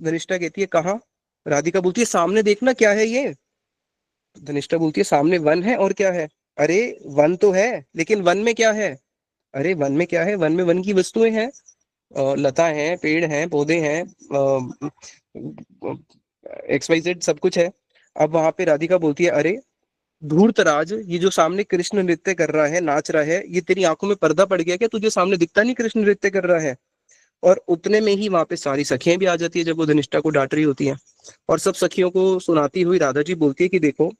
धनिष्ठा कहती है कहाँ? राधिका बोलती है सामने देखना क्या है ये। धनिष्ठा बोलती है सामने वन है, और क्या है? अरे वन तो है, लेकिन वन में क्या है? अरे वन में क्या है, वन में वन की वस्तुएं हैं, लता है, पेड़ हैं, पौधे हैं, एक्स वाई जेड सब कुछ है। अब वहां पे राधिका बोलती है अरे धूर्तराज, ये जो सामने कृष्ण नृत्य कर रहा है, नाच रहा है, ये तेरी आंखों में पर्दा पड़ गया क्या? तुझे सामने दिखता नहीं कृष्ण नृत्य कर रहा है? और उतने में ही वहां पे सारी सखियां भी आ जाती है जब वो धनिष्ठा को डांट रही होती हैं, और सब सखियों को सुनाती हुई राधा जी बोलती है कि देखो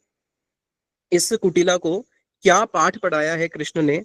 इस कुटिला को क्या पाठ पढ़ाया है कृष्ण ने,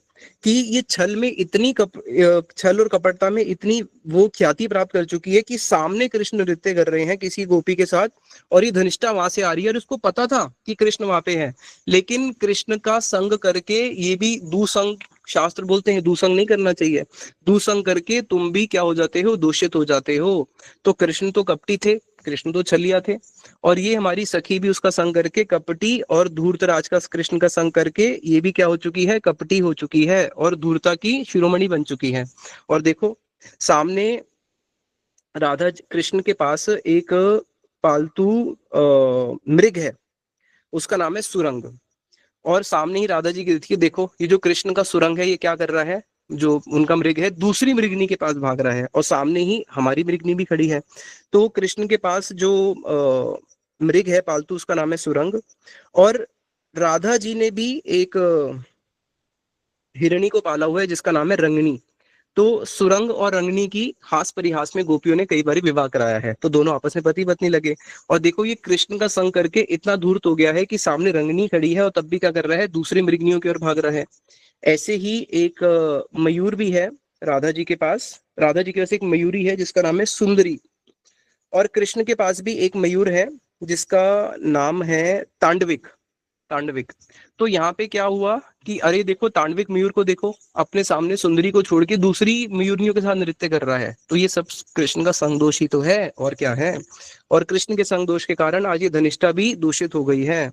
कि ये छल में इतनी छल और कपटता में इतनी वो ख्याति प्राप्त कर चुकी है कि सामने कृष्ण नृत्य कर रहे हैं किसी गोपी के साथ, और ये धनिष्ठा वहां से आ रही है, और उसको पता था कि कृष्ण वहां पे है, लेकिन कृष्ण का संग करके, ये भी दुसंग शास्त्र बोलते हैं, दुसंग नहीं करना चाहिए, दुसंग करके तुम भी क्या हो जाते हो, दूषित हो जाते हो। तो कृष्ण तो कपटी थे, कृष्ण तो छलिया थे, और ये हमारी सखी भी उसका संग करके कपटी, और धूर्तराज का कृष्ण का संग करके ये भी क्या हो चुकी है, कपटी हो चुकी है, और धूर्ता की शिरोमणि बन चुकी है। और देखो सामने राधा कृष्ण के पास एक पालतू मृग है, उसका नाम है सुरंग, और सामने ही राधा जी की देखिए, देखो ये जो कृष्ण का सुरंग है ये क्या कर रहा है, जो उनका मृग है दूसरी मृगनी के पास भाग रहा है, और सामने ही हमारी मृगनी भी खड़ी है। तो कृष्ण के पास जो मृग है पालतू, उसका नाम है सुरंग, और राधा जी ने भी एक हिरणी को पाला हुआ है जिसका नाम है रंगनी। तो सुरंग और रंगनी की हास परिहास में गोपियों ने कई बार विवाह कराया है, तो दोनों आपस में पति पत्नी लगे। और देखो ये कृष्ण का संग करके इतना धूर्त हो गया है कि सामने रंगनी खड़ी है और तब भी क्या कर रहा है, दूसरे मृगनियों की ओर भाग रहा है। ऐसे ही एक मयूर भी है राधा जी के पास। राधा जी के पास एक मयूरी है जिसका नाम है सुंदरी, और कृष्ण के पास भी एक मयूर है जिसका नाम है तांडविक। तांडविक। तो यहाँ पे क्या हुआ कि अरे देखो तांडविक मयूर को देखो, अपने सामने सुंदरी को छोड़ के दूसरी मयूरनियों के साथ नृत्य कर रहा है, तो ये सब कृष्ण का संग दोष ही तो है, और क्या है। और कृष्ण के संग दोष के कारण आज ये धनिष्ठा भी दूषित हो गई है।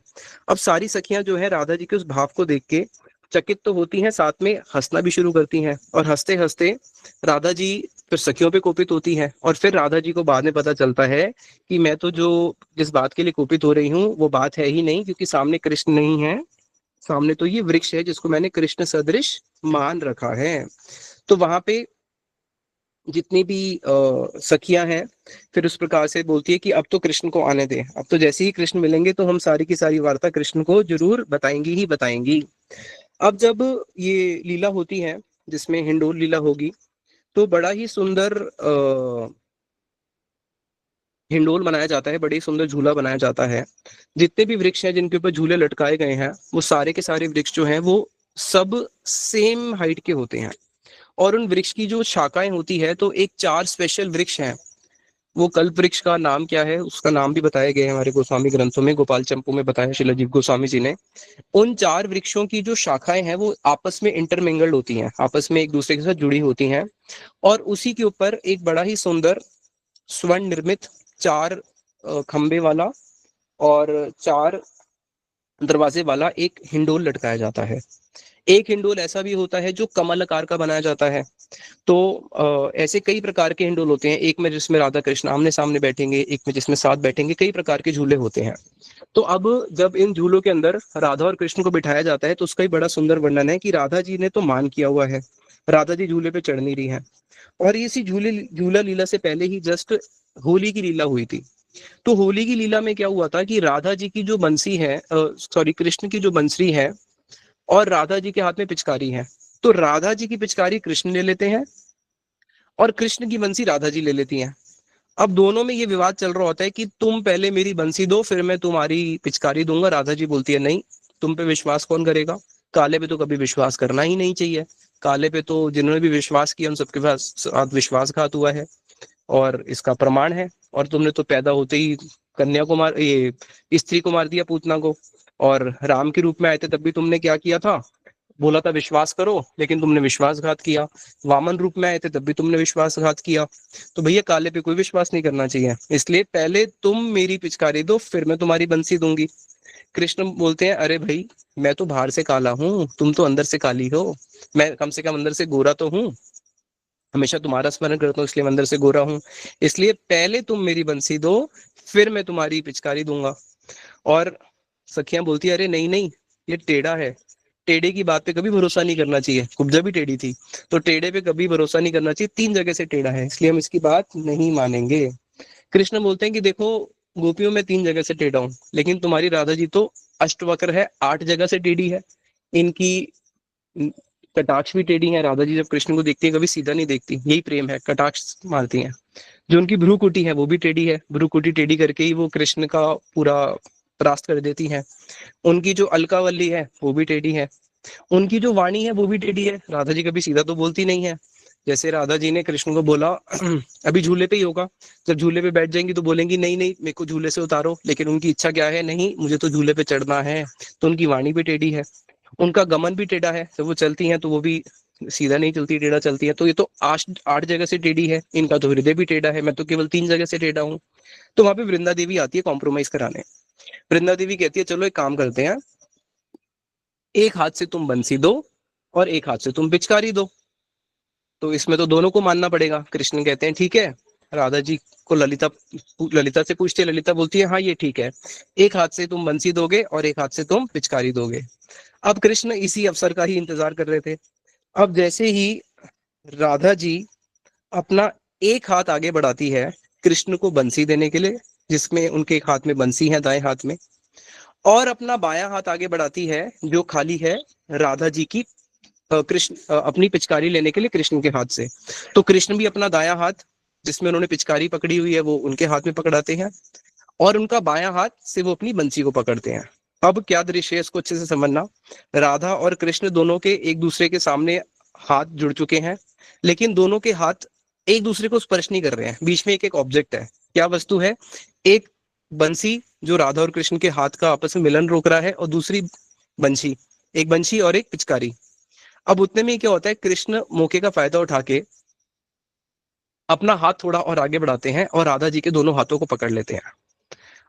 अब सारी सखियां जो है राधा जी के उस भाव को देख के चकित तो होती हैं, साथ में हंसना भी शुरू करती हैं, और हंसते हंसते राधा जी फिर सखियों पे कोपित होती हैं। और फिर राधा जी को बाद में पता चलता है कि मैं तो जो जिस बात के लिए कोपित हो रही हूँ वो बात है ही नहीं, क्योंकि सामने कृष्ण नहीं है, सामने तो ये वृक्ष है जिसको मैंने कृष्ण सदृश मान रखा है। तो वहां पे जितनी भी सखियां हैं फिर उस प्रकार से बोलती है कि अब तो कृष्ण को आने दे, अब तो जैसे ही कृष्ण मिलेंगे तो हम सारी की सारी वार्ता कृष्ण को जरूर बताएंगी ही बताएंगी। अब जब ये लीला होती है जिसमें हिंडोल लीला होगी, तो बड़ा ही सुंदर हिंडोल बनाया जाता है, बड़ी सुंदर झूला बनाया जाता है। जितने भी वृक्ष हैं जिनके ऊपर झूले लटकाए गए हैं वो सारे के सारे वृक्ष जो हैं वो सब सेम हाइट के होते हैं। और उन वृक्ष की जो शाखाएं होती है, तो एक चार स्पेशल वृक्ष हैं। वो कल्प वृक्ष का नाम क्या है उसका नाम भी बताए गए हैं हमारे गोस्वामी ग्रंथों में, गोपाल चंपू में बताया शिलाजीव गोस्वामी जी ने। उन चार वृक्षों की जो शाखाएं हैं वो आपस में इंटरमिंगल्ड होती हैं, आपस में एक दूसरे के साथ जुड़ी होती हैं। और उसी के ऊपर एक बड़ा ही सुंदर स्वर्ण निर्मित चार खंबे वाला और चार दरवाजे वाला एक हिंडोल लटकाया जाता है। एक हिंडोल ऐसा भी होता है जो कमल आकार का बनाया जाता है। तो ऐसे कई प्रकार के हिंडोल होते हैं, एक में जिसमें राधा कृष्ण आमने सामने बैठेंगे, एक में जिसमें साथ बैठेंगे, कई प्रकार के झूले होते हैं। तो अब जब इन झूलों के अंदर राधा और कृष्ण को बिठाया जाता है तो उसका ही बड़ा सुंदर वर्णन है कि राधा जी ने तो मान किया हुआ है, राधा जी झूले पे चढ़ नहीं रही है। और इसी झूला लीला से पहले ही जस्ट होली की लीला हुई थी। तो होली की लीला में क्या हुआ था कि राधा जी की जो बंसी है, सॉरी कृष्ण की जो बंसरी है और राधा जी के हाथ में पिचकारी है, तो राधा जी की पिचकारी कृष्ण ले लेते हैं और कृष्ण की बंसी राधा जी ले लेती हैं। अब दोनों में ये विवाद चल रहा होता है कि तुम पहले मेरी बंसी दो फिर मैं तुम्हारी पिचकारी दूंगा। राधा जी बोलती है नहीं, तुम पे विश्वास कौन करेगा, काले पे तो कभी विश्वास करना ही नहीं चाहिए। काले पे तो जिन्होंने भी विश्वास किया उन सबके पास साथ विश्वासघात हुआ है, और इसका प्रमाण है। और तुमने तो पैदा होते ही कन्या को मार ये स्त्री को मार दिया, पूतना को। और राम के रूप में आए थे तब भी तुमने क्या किया था, बोला था विश्वास करो, लेकिन तुमने विश्वासघात किया। वामन रूप में आए थे तब भी तुमने विश्वासघात किया। तो भैया काले पे कोई विश्वास नहीं करना चाहिए, इसलिए पहले तुम मेरी पिचकारी दो फिर मैं तुम्हारी बंसी दूंगी। कृष्ण बोलते हैं अरे भाई, मैं तो बाहर से काला हूँ, तुम तो अंदर से काली हो, मैं कम से कम अंदर से गोरा तो हूँ, हमेशा तुम्हारा स्मरण करता हूँ इसलिए मैं अंदर से गोरा हूँ, इसलिए पहले तुम मेरी बंसी दो फिर मैं तुम्हारी पिचकारी दूंगा। और सखियां बोलती है अरे नहीं नहीं, ये टेढ़ा है, टेढ़े की बात पे कभी भरोसा नहीं करना चाहिए। कुब्जा भी टेढ़ी थी, तो टेढ़े पे कभी भरोसा नहीं करना चाहिए, तीन जगह से टेढ़ा है इसलिए हम इसकी बात नहीं मानेंगे। कृष्ण बोलते हैं कि देखो गोपियों में तीन जगह से टेढ़ा हूं, लेकिन तुम्हारी राधा जी तो अष्टवक्र है, आठ जगह से टेढ़ी है। इनकी कटाक्ष भी टेढ़ी है, राधा जी जब कृष्ण को देखती है कभी सीधा नहीं देखती, यही प्रेम है, कटाक्ष मारती हैं। जो उनकी भ्रूकुटी है वो भी टेढ़ी है, भ्रूकुटी टेढ़ी करके ही वो कृष्ण का पूरा परास्त कर देती है। उनकी जो अलकावल्ली है वो भी टेढ़ी है, उनकी जो वाणी है वो भी टेढ़ी है, राधा जी कभी सीधा तो बोलती नहीं है। जैसे राधा जी ने कृष्ण को बोला अभी झूले पे ही होगा, जब झूले पे बैठ जाएंगी तो बोलेंगी नहीं नहीं मेरे को झूले से उतारो, लेकिन उनकी इच्छा क्या है, नहीं मुझे तो झूले पे चढ़ना है। तो उनकी वाणी भी टेढ़ी है, उनका गमन भी टेढ़ा है, जब वो चलती हैं तो वो भी सीधा नहीं चलती, टेढ़ा चलती है। तो ये तो आठ आठ जगह से टेढ़ी है, इनका तो हृदय भी टेढ़ा है, मैं तो केवल तीन जगह से टेढ़ा हूँ। तो वहां पे वृंदा देवी आती है कॉम्प्रोमाइज कराने। वृंदा देवी कहती है चलो एक काम करते हैं, एक हाथ से तुम बंसी दो और एक हाथ से तुम पिचकारी दो, तो इसमें तो दोनों को मानना पड़ेगा। कृष्ण कहते हैं ठीक है। राधा जी को ललिता ललिता से पूछती है, ललिता बोलती है हाँ ये ठीक है, एक हाथ से तुम बंसी दोगे और एक हाथ से तुम पिचकारी दोगे। अब कृष्ण इसी अवसर का ही इंतजार कर रहे थे। अब जैसे ही राधा जी अपना एक हाथ आगे बढ़ाती है कृष्ण को बंसी देने के लिए, जिसमें उनके एक हाथ में बंसी है दाएं हाथ में, और अपना बायां हाथ आगे बढ़ाती है जो खाली है राधा जी की कृष्ण अपनी पिचकारी लेने के लिए कृष्ण के हाथ से। तो कृष्ण भी अपना दायां हाथ जिसमें उन्होंने पिचकारी पकड़ी हुई है वो उनके हाथ में पकड़ाते हैं, और उनका बायां हाथ से वो अपनी बंसी को पकड़ते हैं। अब क्या दृश्य है इसको अच्छे से समझना। राधा और कृष्ण दोनों के एक दूसरे के सामने हाथ जुड़ चुके हैं, लेकिन दोनों के हाथ एक दूसरे को स्पर्श नहीं कर रहे हैं। बीच में एक एक ऑब्जेक्ट है। क्या वस्तु है? एक बंसी जो राधा और कृष्ण के हाथ का आपस में मिलन रोक रहा है, और दूसरी बंशी, एक बंशी और एक पिचकारी। अब उतने में क्या होता है, कृष्ण मौके का फायदा उठा के अपना हाथ थोड़ा और आगे बढ़ाते हैं और राधा जी के दोनों हाथों को पकड़ लेते हैं।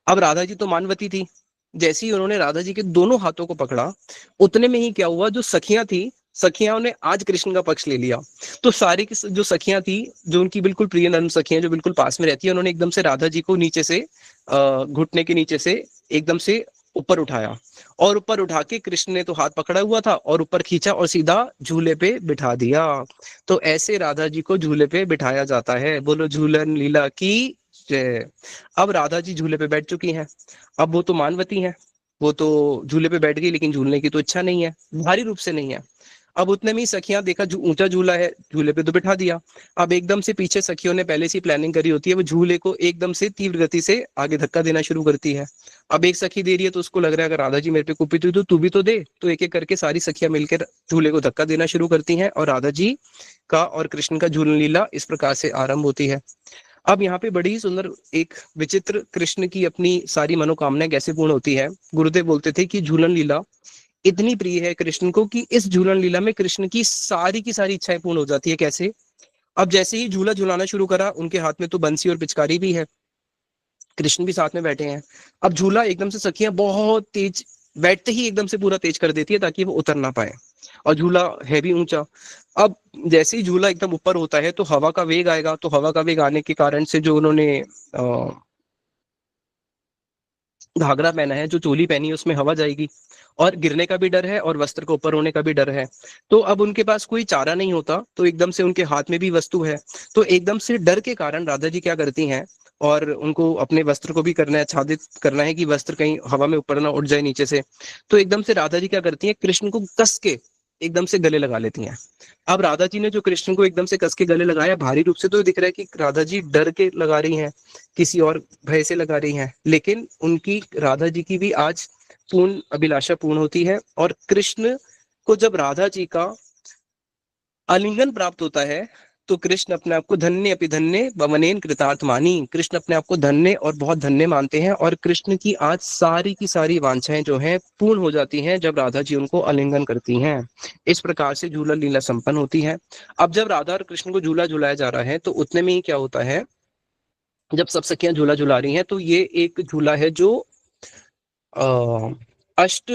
अब राधा जी तो मानवती थी, जैसे ही उन्होंने राधा जी के दोनों हाथों को पकड़ा, उतने में ही क्या हुआ, जो सखियां थी, सखियां ने आज कृष्ण का पक्ष ले लिया। तो सारी की जो सखियां थी, जो उनकी बिल्कुल प्रिय नर्म सखियां जो बिल्कुल पास में रहती है, उन्होंने एकदम से राधा जी को नीचे से घुटने के नीचे से एकदम से ऊपर उठाया, और ऊपर उठा के कृष्ण ने तो हाथ पकड़ा हुआ था और ऊपर खींचा और सीधा झूले पे बिठा दिया। तो ऐसे राधा जी को झूले पे बिठाया जाता है। बोलो झूलन लीला की जय। अब राधा जी झूले पे बैठ चुकी हैं। अब वो तो मानवती हैं, वो तो झूले पे बैठ गई, लेकिन झूलने की तो इच्छा नहीं है, भारी रूप से नहीं है। अब उतने में ही सखियां देखा ऊंचा झूला है, झूले पे तो बिठा दिया। अब एकदम से पीछे सखियों ने पहले से प्लानिंग करी होती है, वो झूले को एकदम से तीव्र गति से आगे धक्का देना शुरू करती है। अब एक सखी दे रही है तो उसको लग रहा है अगर राधा जी मेरे पे कुपित हुई तो तू भी तो दे। तो एक एक करके सारी सखियां मिलकर झूले को धक्का देना शुरू करती हैं, और राधा जी का और कृष्ण का झूलन लीला इस प्रकार से आरंभ होती है। अब यहाँ पे बड़ी ही सुंदर एक विचित्र कृष्ण की अपनी सारी मनोकामनाएं कैसे पूर्ण होती है। गुरुदेव बोलते थे कि झूलन लीला इतनी प्रिय है कृष्ण को कि इस झूलन लीला में कृष्ण की सारी इच्छाएं पूर्ण हो जाती है। कैसे? अब जैसे ही झूला झुलाना शुरू करा, उनके हाथ में तो बंसी और पिचकारी भी है, कृष्ण भी साथ में बैठे हैं। अब झूला एकदम से सखियां बहुत तेज, बैठते ही एकदम से पूरा तेज कर देती है ताकि वो उतर ना पाए, और झूला है भी ऊंचा। अब जैसे ही झूला एकदम ऊपर होता है तो हवा का वेग आएगा, तो हवा का वेग आने के कारण से जो उन्होंने घाघरा पहना है, जो चोली पहनी है, उसमें हवा जाएगी, और गिरने का भी डर है और वस्त्र को ऊपर होने का भी डर है। तो अब उनके पास कोई चारा नहीं होता, तो एकदम से उनके हाथ में भी वस्तु है, तो एकदम से डर के कारण राधा जी क्या करती हैं, और उनको अपने वस्त्र को भी करना है, आच्छादित करना है कि वस्त्र कहीं हवा में ऊपर ना उठ जाए नीचे से। तो एकदम से राधा जी क्या करती हैं, कृष्ण को कस के एकदम से गले लगा लेती हैं। अब राधा जी ने जो कृष्ण को एकदम से कस के गले लगाया, भारी रूप से तो दिख रहा है कि राधा जी डर के लगा रही हैं, किसी और भय से लगा रही हैं, लेकिन उनकी राधा जी की भी आज पूर्ण अभिलाषा पूर्ण होती है। और कृष्ण को जब राधा जी का आलिंगन प्राप्त होता है, तो कृष्ण अपने आप को धन्य अपि धन्य भवनेन कृतार्थ मानी, कृष्ण अपने आप को धन्य और बहुत धन्य मानते हैं, और कृष्ण की आज सारी की सारी वांछाएं जो हैं पूर्ण हो जाती हैं जब राधा जी उनको आलिंगन करती हैं। इस प्रकार से झूला लीला संपन्न होती है। अब जब राधा और कृष्ण को झूला झुलाया जा रहा है, तो उतने में ही क्या होता है, जब सब सखियां झूला झुला रही हैं, तो ये एक झूला है जो अष्ट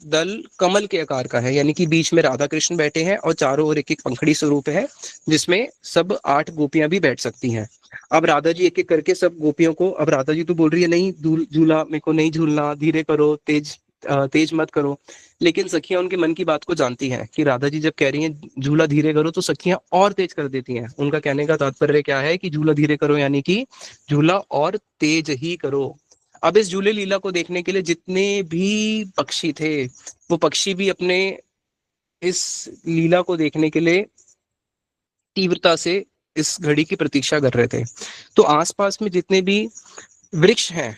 दल कमल के आकार का है, यानी कि बीच में राधा कृष्ण बैठे हैं और चारों ओर एक एक पंखड़ी स्वरूप है, जिसमें सब 8 गोपियां भी बैठ सकती हैं। अब राधा जी एक एक करके सब गोपियों को, अब राधा जी तो बोल रही है नहीं झूला मेरे को नहीं झूलना, धीरे करो, तेज मत करो। लेकिन सखियां उनके मन की बात को जानती हैं कि राधा जी जब कह रही हैं झूला धीरे करो, तो सखियां और तेज कर देती हैं। उनका कहने का तात्पर्य क्या है कि झूला धीरे करो यानी कि झूला और तेज ही करो। अब इस झूले लीला को देखने के लिए जितने भी पक्षी थे, वो पक्षी भी अपने इस लीला को देखने के लिए तीव्रता से इस घड़ी की प्रतीक्षा कर रहे थे। तो आसपास में जितने भी वृक्ष हैं,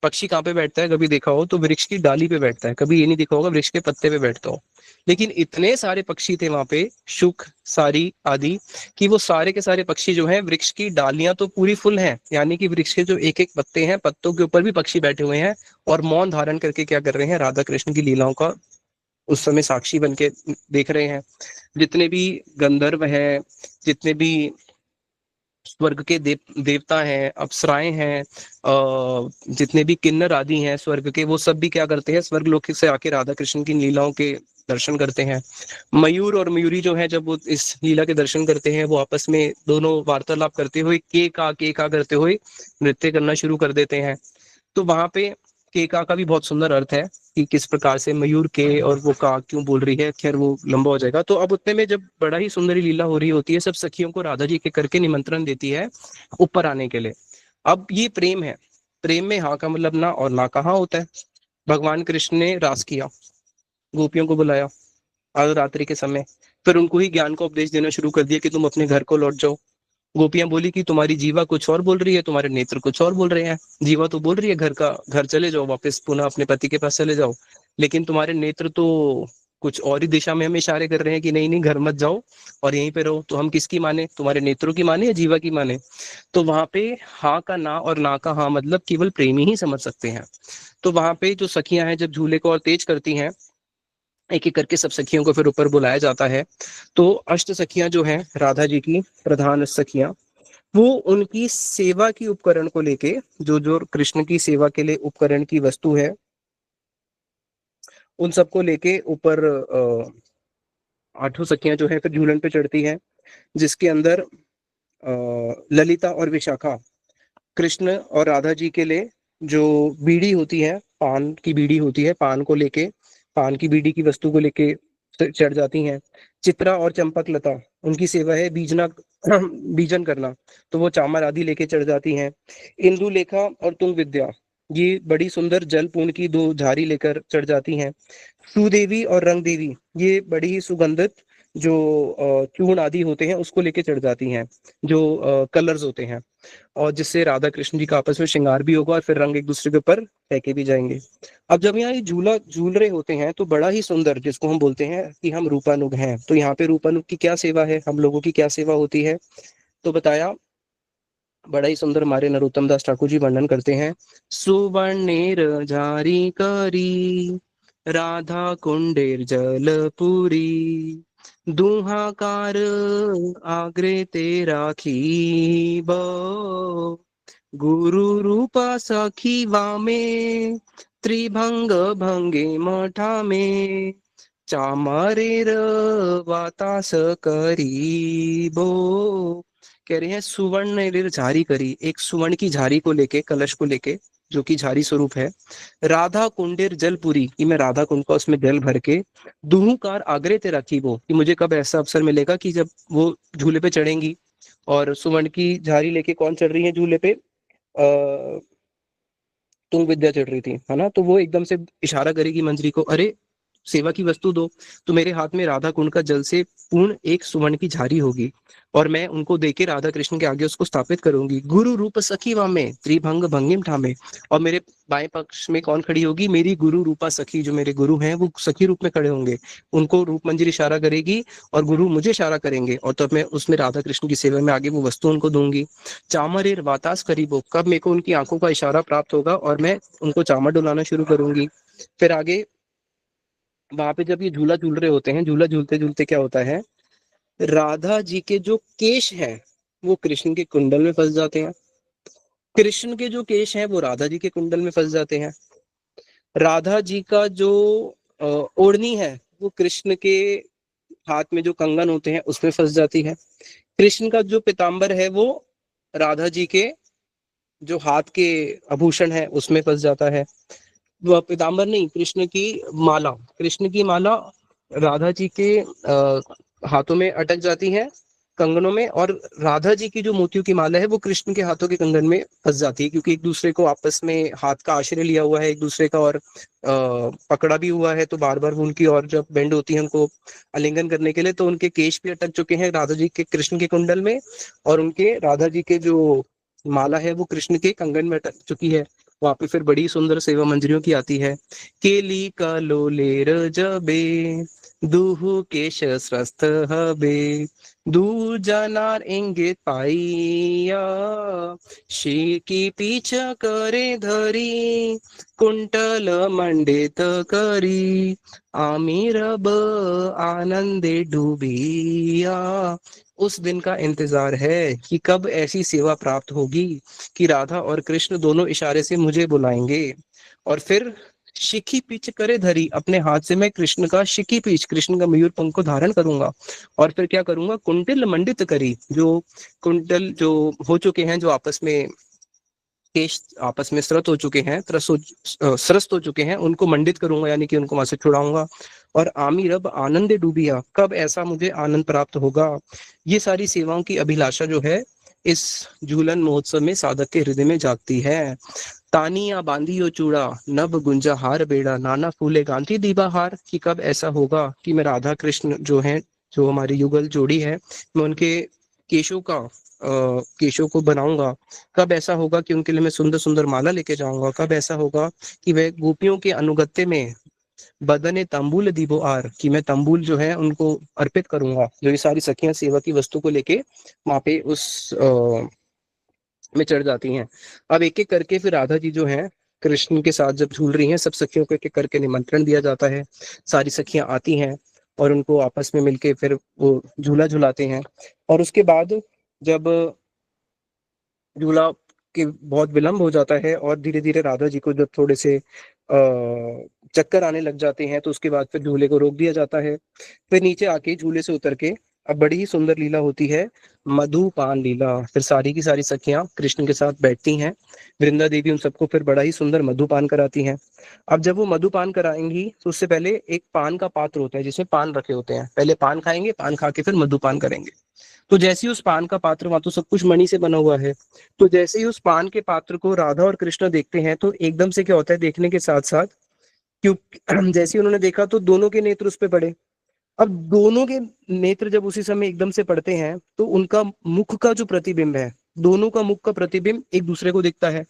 पक्षी कहाँ पे बैठता है, कभी देखा हो तो वृक्ष की डाली पे बैठता है, कभी ये नहीं देखा होगा वृक्ष के पत्ते पे बैठता हो। लेकिन इतने सारे पक्षी थे वहां पे, शुक सारी आदि, कि वो सारे के सारे पक्षी जो हैं, वृक्ष की डालियां तो पूरी फुल हैं, यानी कि वृक्ष के जो एक एक पत्ते हैं, पत्तों के ऊपर भी पक्षी बैठे हुए हैं, और मौन धारण करके क्या कर रहे हैं, राधा कृष्ण की लीलाओं का उस समय साक्षी बन के देख रहे हैं। जितने भी गंधर्व हैं, जितने भी स्वर्ग के देवता हैं, अप्सराएं हैं, जितने भी किन्नर आदि हैं स्वर्ग के, वो सब भी क्या करते हैं, स्वर्ग लोक से आके राधा कृष्ण की लीलाओं के दर्शन करते हैं। मयूर और मयूरी जो है, जब वो इस लीला के दर्शन करते हैं, वो आपस में दोनों वार्तालाप करते हुए के का करते हुए नृत्य करना शुरू कर देते हैं। तो वहां पे केका का भी बहुत सुंदर अर्थ है कि किस प्रकार से मयूर के और वो का क्यों बोल रही है, खैर वो लंबा हो जाएगा। तो अब उतने में जब बड़ा ही सुंदरी लीला हो रही होती है, सब सखियों को राधा जी के करके निमंत्रण देती है ऊपर आने के लिए। अब ये प्रेम है, प्रेम में हाँ का मतलब ना और ना कहाँ होता है। भगवान कृष्ण ने रास किया, गोपियों को बुलाया, रात्रि के समय। फिर उनको ही ज्ञान का उपदेश देना शुरू कर दिया कि तुम अपने घर को लौट जाओ। गोपियां बोली कि तुम्हारी जीवा कुछ और बोल रही है, तुम्हारे नेत्र कुछ और बोल रहे हैं। जीवा तो बोल रही है घर चले जाओ, वापस पुनः अपने पति के पास चले जाओ, लेकिन तुम्हारे नेत्र तो कुछ और ही दिशा में हमें इशारे कर रहे हैं कि नहीं नहीं, घर मत जाओ और यहीं पे रहो। तो हम किसकी माने, तुम्हारे नेत्रों की माने या जीवा की माने? तो वहां पे हाँ का ना और ना का हाँ मतलब केवल प्रेमी ही समझ सकते हैं। तो वहां पे जो सखियां हैं जब झूले को और तेज करती हैं, एक एक करके सब सखियों को फिर ऊपर बुलाया जाता है। तो अष्ट सखियां जो हैं राधा जी की प्रधान सखियां, वो उनकी सेवा की उपकरण को लेके, जो जो कृष्ण की सेवा के लिए उपकरण की वस्तु है, उन सबको लेके ऊपर आठों सखियां जो है फिर झूलन पे चढ़ती हैं, जिसके अंदर ललिता और विशाखा कृष्ण और राधा जी के लिए जो बीड़ी होती है, पान की बीड़ी होती है, पान को लेके, पान की बीड़ी की वस्तु को लेके चढ़ जाती हैं। चित्रा और चंपक लता, उनकी सेवा है बीजना बीजन करना, तो वो चामर आदि लेके चढ़ जाती हैं। इंदु लेखा और तुंग विद्या, ये बड़ी सुंदर जल पूर्ण की दो झारी लेकर चढ़ जाती हैं। सुदेवी और रंग देवी, ये बड़ी ही सुगंधित जो चूर्ण आदि होते हैं उसको लेके चढ़ जाती हैं, जो कलर्स होते हैं, और जिससे राधा कृष्ण जी का आपस में श्रृंगार भी होगा और फिर रंग एक दूसरे के ऊपर फेंके भी जाएंगे। अब जब यहाँ ये झूला झूल रहे होते हैं तो बड़ा ही सुंदर, जिसको हम बोलते हैं कि हम रूपानुग हैं, तो यहाँ पे रूपानुग की क्या सेवा है, हम लोगों की क्या सेवा होती है, तो बताया बड़ा ही सुंदर हमारे नरोत्तम दास ठाकुर जी वर्णन करते हैं। सुवर्णेर झारी करी, राधा कुंडेर जलपुरी, दुहाकार आग्रे ते राखी बो, गुरु रूपा सखी वामे, त्रिभंग भंगे मठा में, चामरेर वातास करीबो। कह रहे हैं सुवर्ण झारी करी, एक सुवर्ण की झारी को लेके, कलश को लेके, जो कि झारी स्वरूप है। राधा कुंडेर जलपुरी, कि मैं राधा कुंड का उसमें जल भर के, दुहूकार आगरे ते रखी वो, कि मुझे कब ऐसा अवसर मिलेगा कि जब वो झूले पे चढ़ेंगी। और सुवर्ण की झारी लेके कौन चढ़ रही है झूले पे? तुंग विद्या चढ़ रही थी, है ना। तो वो एकदम से इशारा करेगी मंजरी को, अरे सेवा की वस्तु दो। तो मेरे हाथ में राधा कुंड का जल से पूर्ण एक सुवर्ण की झारी होगी, और मैं उनको देके राधा कृष्ण के आगे उसको स्थापित करूंगी। गुरु रूप सखी वामे, त्रिभंग भंगिम ठामे, और मेरे बाएं पक्ष में कौन खड़ी होगी? मेरी गुरु रूपा सखी, जो मेरे गुरु हैं वो सखी रूप में खड़े होंगे। उनको रूप मंजरी इशारा करेगी और गुरु मुझे इशारा करेंगे, और तब मैं उसमें राधा कृष्ण की सेवा में आगे वो वस्तु उनको दूंगी। चामर वातास करीबो, कब मेरे को उनकी आंखों का इशारा प्राप्त होगा और मैं उनको चामर डुलाना शुरू करूंगी। फिर आगे वहां पे जब ये झूला झूल रहे होते हैं, झूला झूलते झूलते क्या होता है, राधा जी के जो केश हैं वो कृष्ण के कुंडल में फंस जाते हैं, कृष्ण के जो केश हैं वो राधा जी के कुंडल में फंस जाते हैं, राधा जी का जो ओढ़नी है वो कृष्ण के हाथ में जो कंगन होते हैं उसमें फंस जाती है, कृष्ण का जो पीताम्बर है वो राधा जी के जो हाथ के आभूषण है उसमें फंस जाता है। वो पीताम्बर नहीं, कृष्ण की माला, कृष्ण की माला राधा जी के हाथों में अटक जाती है, कंगनों में, और राधा जी की जो मोतियों की माला है वो कृष्ण के हाथों के कंगन में फंस जाती है, क्योंकि एक दूसरे को आपस में हाथ का आश्रय लिया हुआ है एक दूसरे का, और पकड़ा भी हुआ है, तो बार बार वो उनकी और जब बेंड होती है उनको आलिंगन करने के लिए, तो उनके केश भी अटक चुके हैं राधा जी के कृष्ण के कुंडल में, और उनके राधा जी के जो माला है वो कृष्ण के कंगन में अटक चुकी है। वहां पे फिर बड़ी सुंदर सेवा मंजरियों की आती है। केली का लोलेर जबे, दुहु केश स्रस्त हबे, दू जनार इंगित पाइया, शी की पीछा करे धरी, कुंटल मंडित करी, आमिर ब आनंदे डूबिया। उस दिन का इंतजार है कि कब ऐसी सेवा प्राप्त होगी कि राधा और कृष्ण दोनों इशारे से मुझे बुलाएंगे, और फिर शिखी पीछ करे धरी, अपने हाथ से मैं कृष्ण का शिखी पीछ, कृष्ण का मयूर पंख को धारण करूंगा, और फिर क्या करूंगा? कुंटल मंडित करी, जो कुंटल जो हो चुके हैं, जो आपस में केश आपस में स्रत हो चुके हैं, स्रस्त हो चुके हैं, उनको मंडित करूंगा, यानी कि उनको वहां से छुड़ाऊंगा। और आमी रब आनंद डूबिया, कब ऐसा मुझे आनंद प्राप्त होगा। ये सारी सेवाओं की अभिलाषा जो है इस झूलन महोत्सव में साधक के हृदय में जागती है। तानिया बांधियो चूड़ा, नभ गुंजा हार बेड़ा, नाना फूले गांधी दीबा हार। कि कब ऐसा होगा कि मैं राधा कृष्ण जो है, जो हमारी युगल जोड़ी है, मैं उनके केशों को बनाऊंगा। कब ऐसा होगा कि उनके लिए मैं सुंदर सुंदर माला लेके जाऊंगा। कब ऐसा होगा कि वह गोपियों के अनुगत्य में बदने तंबूल दीबो आर, कि मैं तंबूल जो है उनको अर्पित करूंगा। जो ये सारी सखियां सेवा की वस्तु को लेके वहां पे उस में चढ़ जाती हैं। अब एक एक करके फिर राधा जी जो हैं कृष्ण के साथ जब झूल रही हैं, सब सखियों को एक एक करके निमंत्रण दिया जाता है। सारी सखियां आती हैं और उनको आपस में मिलके फिर वो झूला झुलाते हैं। और उसके बाद जब झूला के बहुत विलंब हो जाता है और धीरे धीरे राधा जी को जब थोड़े से चक्कर आने लग जाते हैं, तो उसके बाद फिर झूले को रोक दिया जाता है। फिर नीचे आके झूले से उतर के अब बड़ी ही सुंदर लीला होती है, मधुपान लीला। फिर सारी की सारी सखियां कृष्ण के साथ बैठती हैं। वृंदा देवी उन सबको फिर बड़ा ही सुंदर मधुपान कराती हैं। अब जब वो मधुपान कराएंगी तो उससे पहले एक पान का पात्र होता है जिसमें पान रखे होते हैं। पहले पान खाएंगे, पान खा के फिर मधुपान करेंगे। तो जैसे ही उस पान का पात्र, वहां तो सब कुछ मणि से बना हुआ है, तो जैसे ही उस पान के पात्र को राधा और कृष्ण देखते हैं, तो एकदम से क्या होता है, देखने के साथ साथ क्यों जैसे ही उन्होंने देखा तो दोनों के नेत्र उस पे पड़े। अब दोनों के नेत्र जब उसी समय एकदम से पड़ते हैं, तो उनका मुख का जो प्रतिबिंब है, दोनों का मुख का प्रतिबिंब एक दूसरे को दिखता है।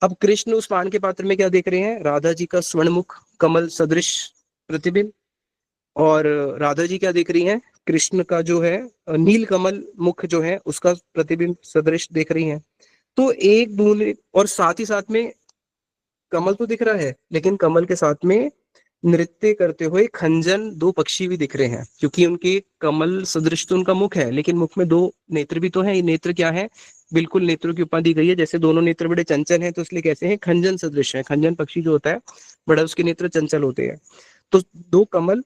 अब कृष्ण उस पान के पात्र में क्या देख रहे हैं, राधा जी का स्वर्ण मुख कमल सदृश प्रतिबिंब। और राधा जी क्या देख रही हैं, कृष्ण का जो है नील कमल मुख जो है उसका प्रतिबिंब सदृश देख रही हैं। तो एक दूसरे, और साथ ही साथ में कमल तो दिख रहा है, लेकिन कमल के साथ में नृत्य करते हुए खंजन दो पक्षी भी दिख रहे हैं, क्योंकि उनके कमल सदृश तो उनका मुख है, लेकिन मुख में दो नेत्र भी तो है। ये नेत्र क्या है, बिल्कुल नेत्रों की उपमा दी गई है। जैसे दोनों नेत्र बड़े चंचल हैं, तो इसलिए कैसे हैं, खंजन सदृश है। खंजन पक्षी जो होता है, बड़ा उसके नेत्र चंचल होते हैं। तो दो कमल,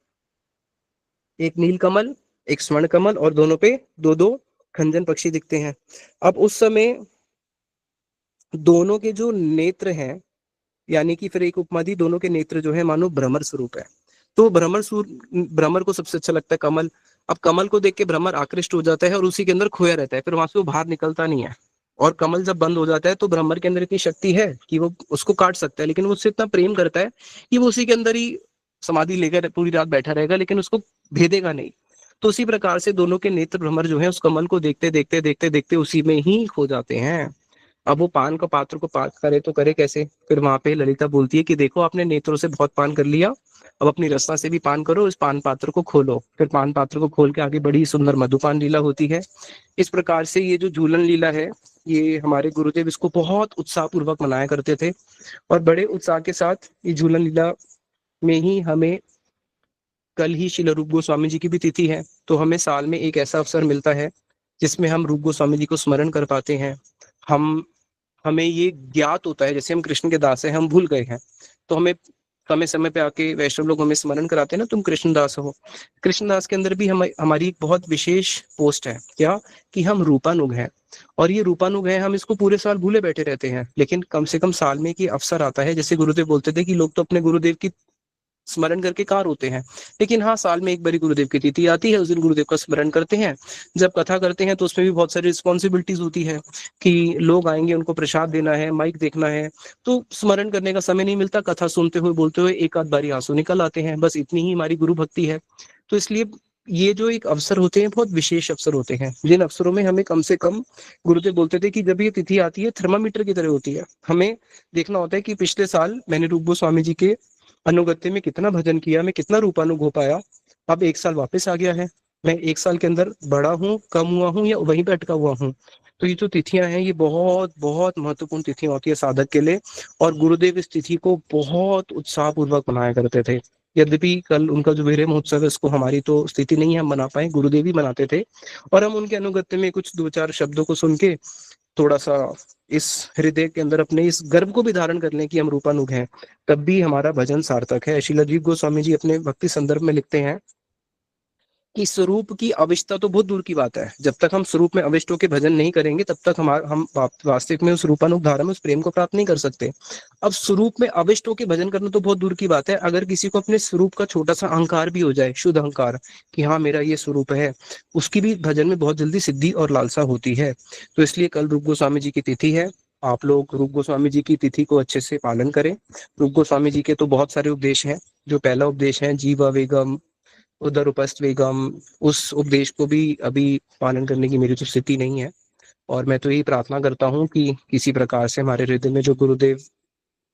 एक नील कमल, एक स्वर्ण कमल, और दोनों पे दो दो खंजन पक्षी दिखते हैं। अब उस समय दोनों के जो नेत्र हैं, यानी कि फिर एक उपमा दी, दोनों के नेत्र जो है मानो भ्रमर स्वरूप है। तो भ्रमर को सबसे अच्छा लगता है कमल। अब कमल को देख के भ्रमर आकृष्ट हो जाता है और उसी के अंदर खोया रहता है, फिर वहां से वो बाहर निकलता नहीं है। और कमल जब बंद हो जाता है तो भ्रमर के अंदर इतनी शक्ति है कि वो उसको काट सकता है, लेकिन वो उससे इतना प्रेम करता है कि वो उसी के अंदर ही समाधि लेकर पूरी रात बैठा रहेगा, लेकिन उसको भेदेगा नहीं। तो उसी प्रकार से दोनों के नेत्र भ्रमर जो है उस कमल को देखते देखते देखते देखते उसी में ही खो जाते हैं। अब वो पान का पात्र को पान करे तो करे कैसे। फिर वहां पे ललिता बोलती है कि देखो, आपने नेत्रों से बहुत पान कर लिया, अब अपनी रसना से भी पान करो, इस पान पात्र को खोलो। फिर पान पात्र को खोल के आगे बड़ी सुंदर मधुपान लीला होती है। इस प्रकार से ये जो झूलन लीला है, ये हमारे गुरुदेव इसको बहुत उत्साह पूर्वक मनाया करते थे। और बड़े उत्साह के साथ ये झूलन लीला में ही हमें, कल ही श्रील रूप गोस्वामी जी की भी तिथि है, तो हमें साल में एक ऐसा अवसर मिलता है जिसमें हम रूप गोस्वामी जी को स्मरण कर पाते हैं। हम हमें ये ज्ञात होता है, जैसे हम कृष्ण के दास हैं, हम भूल गए हैं, तो हमें समय समय पे आके वैष्णव लोग हमें स्मरण कराते हैं ना, तुम कृष्णदास हो। कृष्णदास के अंदर भी हमारी एक बहुत विशेष पोस्ट है, क्या, कि हम रूपानुग हैं। और ये रूपानुग है, हम इसको पूरे साल भूले बैठे रहते हैं, लेकिन कम से कम साल में एक अवसर आता है। जैसे गुरुदेव बोलते थे कि लोग तो अपने गुरुदेव की स्मरण करके कहाँ रोते हैं, लेकिन हाँ, साल में एक बारी गुरुदेव की तिथि आती है, उस दिन गुरुदेव का स्मरण करते हैं। जब कथा करते हैं तो उसमें भी बहुत सारी रिस्पॉन्सिबिलिटीज होती है कि लोग आएंगे, उनको प्रसाद देना है, माइक देखना है, तो स्मरण करने का समय नहीं मिलता। कथा सुनते हुए बोलते हुए एक आध बारी आंसू निकल आते हैं, बस इतनी ही हमारी गुरु भक्ति है। तो इसलिए ये जो एक अवसर होते हैं, बहुत विशेष अवसर होते हैं, जिन अवसरों में हमें कम से कम, गुरुदेव बोलते थे कि जब ये तिथि आती है थर्मामीटर की तरह होती है। हमें देखना होता है कि पिछले साल मैंने रूप गोस्वामी जी के अनुगत्य में कितना भजन किया, मैं कितना रूपानुग हो पाया। अब एक साल वापस आ गया है, मैं एक साल के अंदर बड़ा हूँ, कम हुआ हूँ, या वहीं पे अटका हुआ हूँ। तो ये जो तिथियां हैं, ये बहुत बहुत महत्वपूर्ण तिथियां होती है साधक के लिए। और गुरुदेव इस तिथि को बहुत उत्साह पूर्वक मनाया करते थे। यद्यपि कल उनका जो वीरे महोत्सव है, उसको हमारी तो स्थिति नहीं है, हम मना पाए, गुरुदेव ही मनाते थे। और हम उनके अनुगत्य में कुछ दो चार शब्दों को सुन के थोड़ा सा इस हृदय के अंदर अपने इस गर्व को भी धारण कर लें कि हम रूपानुग हैं, तब भी हमारा भजन सार्थक है। श्रील अजीत गोस्वामी जी अपने भक्ति संदर्भ में लिखते हैं कि स्वरूप की अविष्टता तो बहुत दूर की बात है, जब तक हम स्वरूप में अविष्ट होकर भजन नहीं करेंगे, तब तक हम वास्तविक में उस रूपानुग धारा में उस प्रेम को प्राप्त नहीं कर सकते। अब स्वरूप में अविष्ट होकर भजन करना तो बहुत दूर की बात है, अगर किसी को अपने स्वरूप का छोटा सा अहंकार भी हो जाए, शुद्ध अहंकार, कि हाँ मेरा ये स्वरूप है, उसकी भी भजन में बहुत जल्दी सिद्धि और लालसा होती है। तो इसलिए कल रूप गोस्वामी जी की तिथि है। आप लोग रूप गोस्वामी जी की तिथि को अच्छे से पालन करें। रूप गोस्वामी जी के तो बहुत सारे उपदेश हैं। जो पहला उपदेश है जीवा वेगम उदर उपस्थ वेगम, उस उपदेश को भी अभी पालन करने की मेरी तो स्थिति नहीं है। और मैं तो यही प्रार्थना करता हूँ कि किसी प्रकार से हमारे हृदय में जो गुरुदेव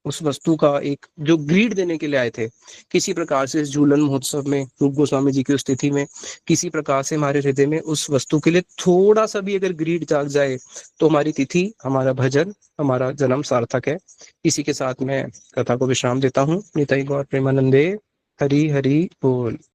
उस वस्तु का एक जो ग्रीड देने के लिए आए थे, किसी प्रकार से इस झूलन महोत्सव में रूप गोस्वामी जी की उस तिथि में किसी प्रकार से हमारे हृदय में उस वस्तु के लिए थोड़ा सा भी अगर ग्रीड जाग जाए तो हमारी तिथि, हमारा भजन, हमारा जन्म सार्थक है। इसी के साथ मैं कथा को विश्राम देता हूँ। निताई गौर प्रेमानंदे। हरि हरि बोल।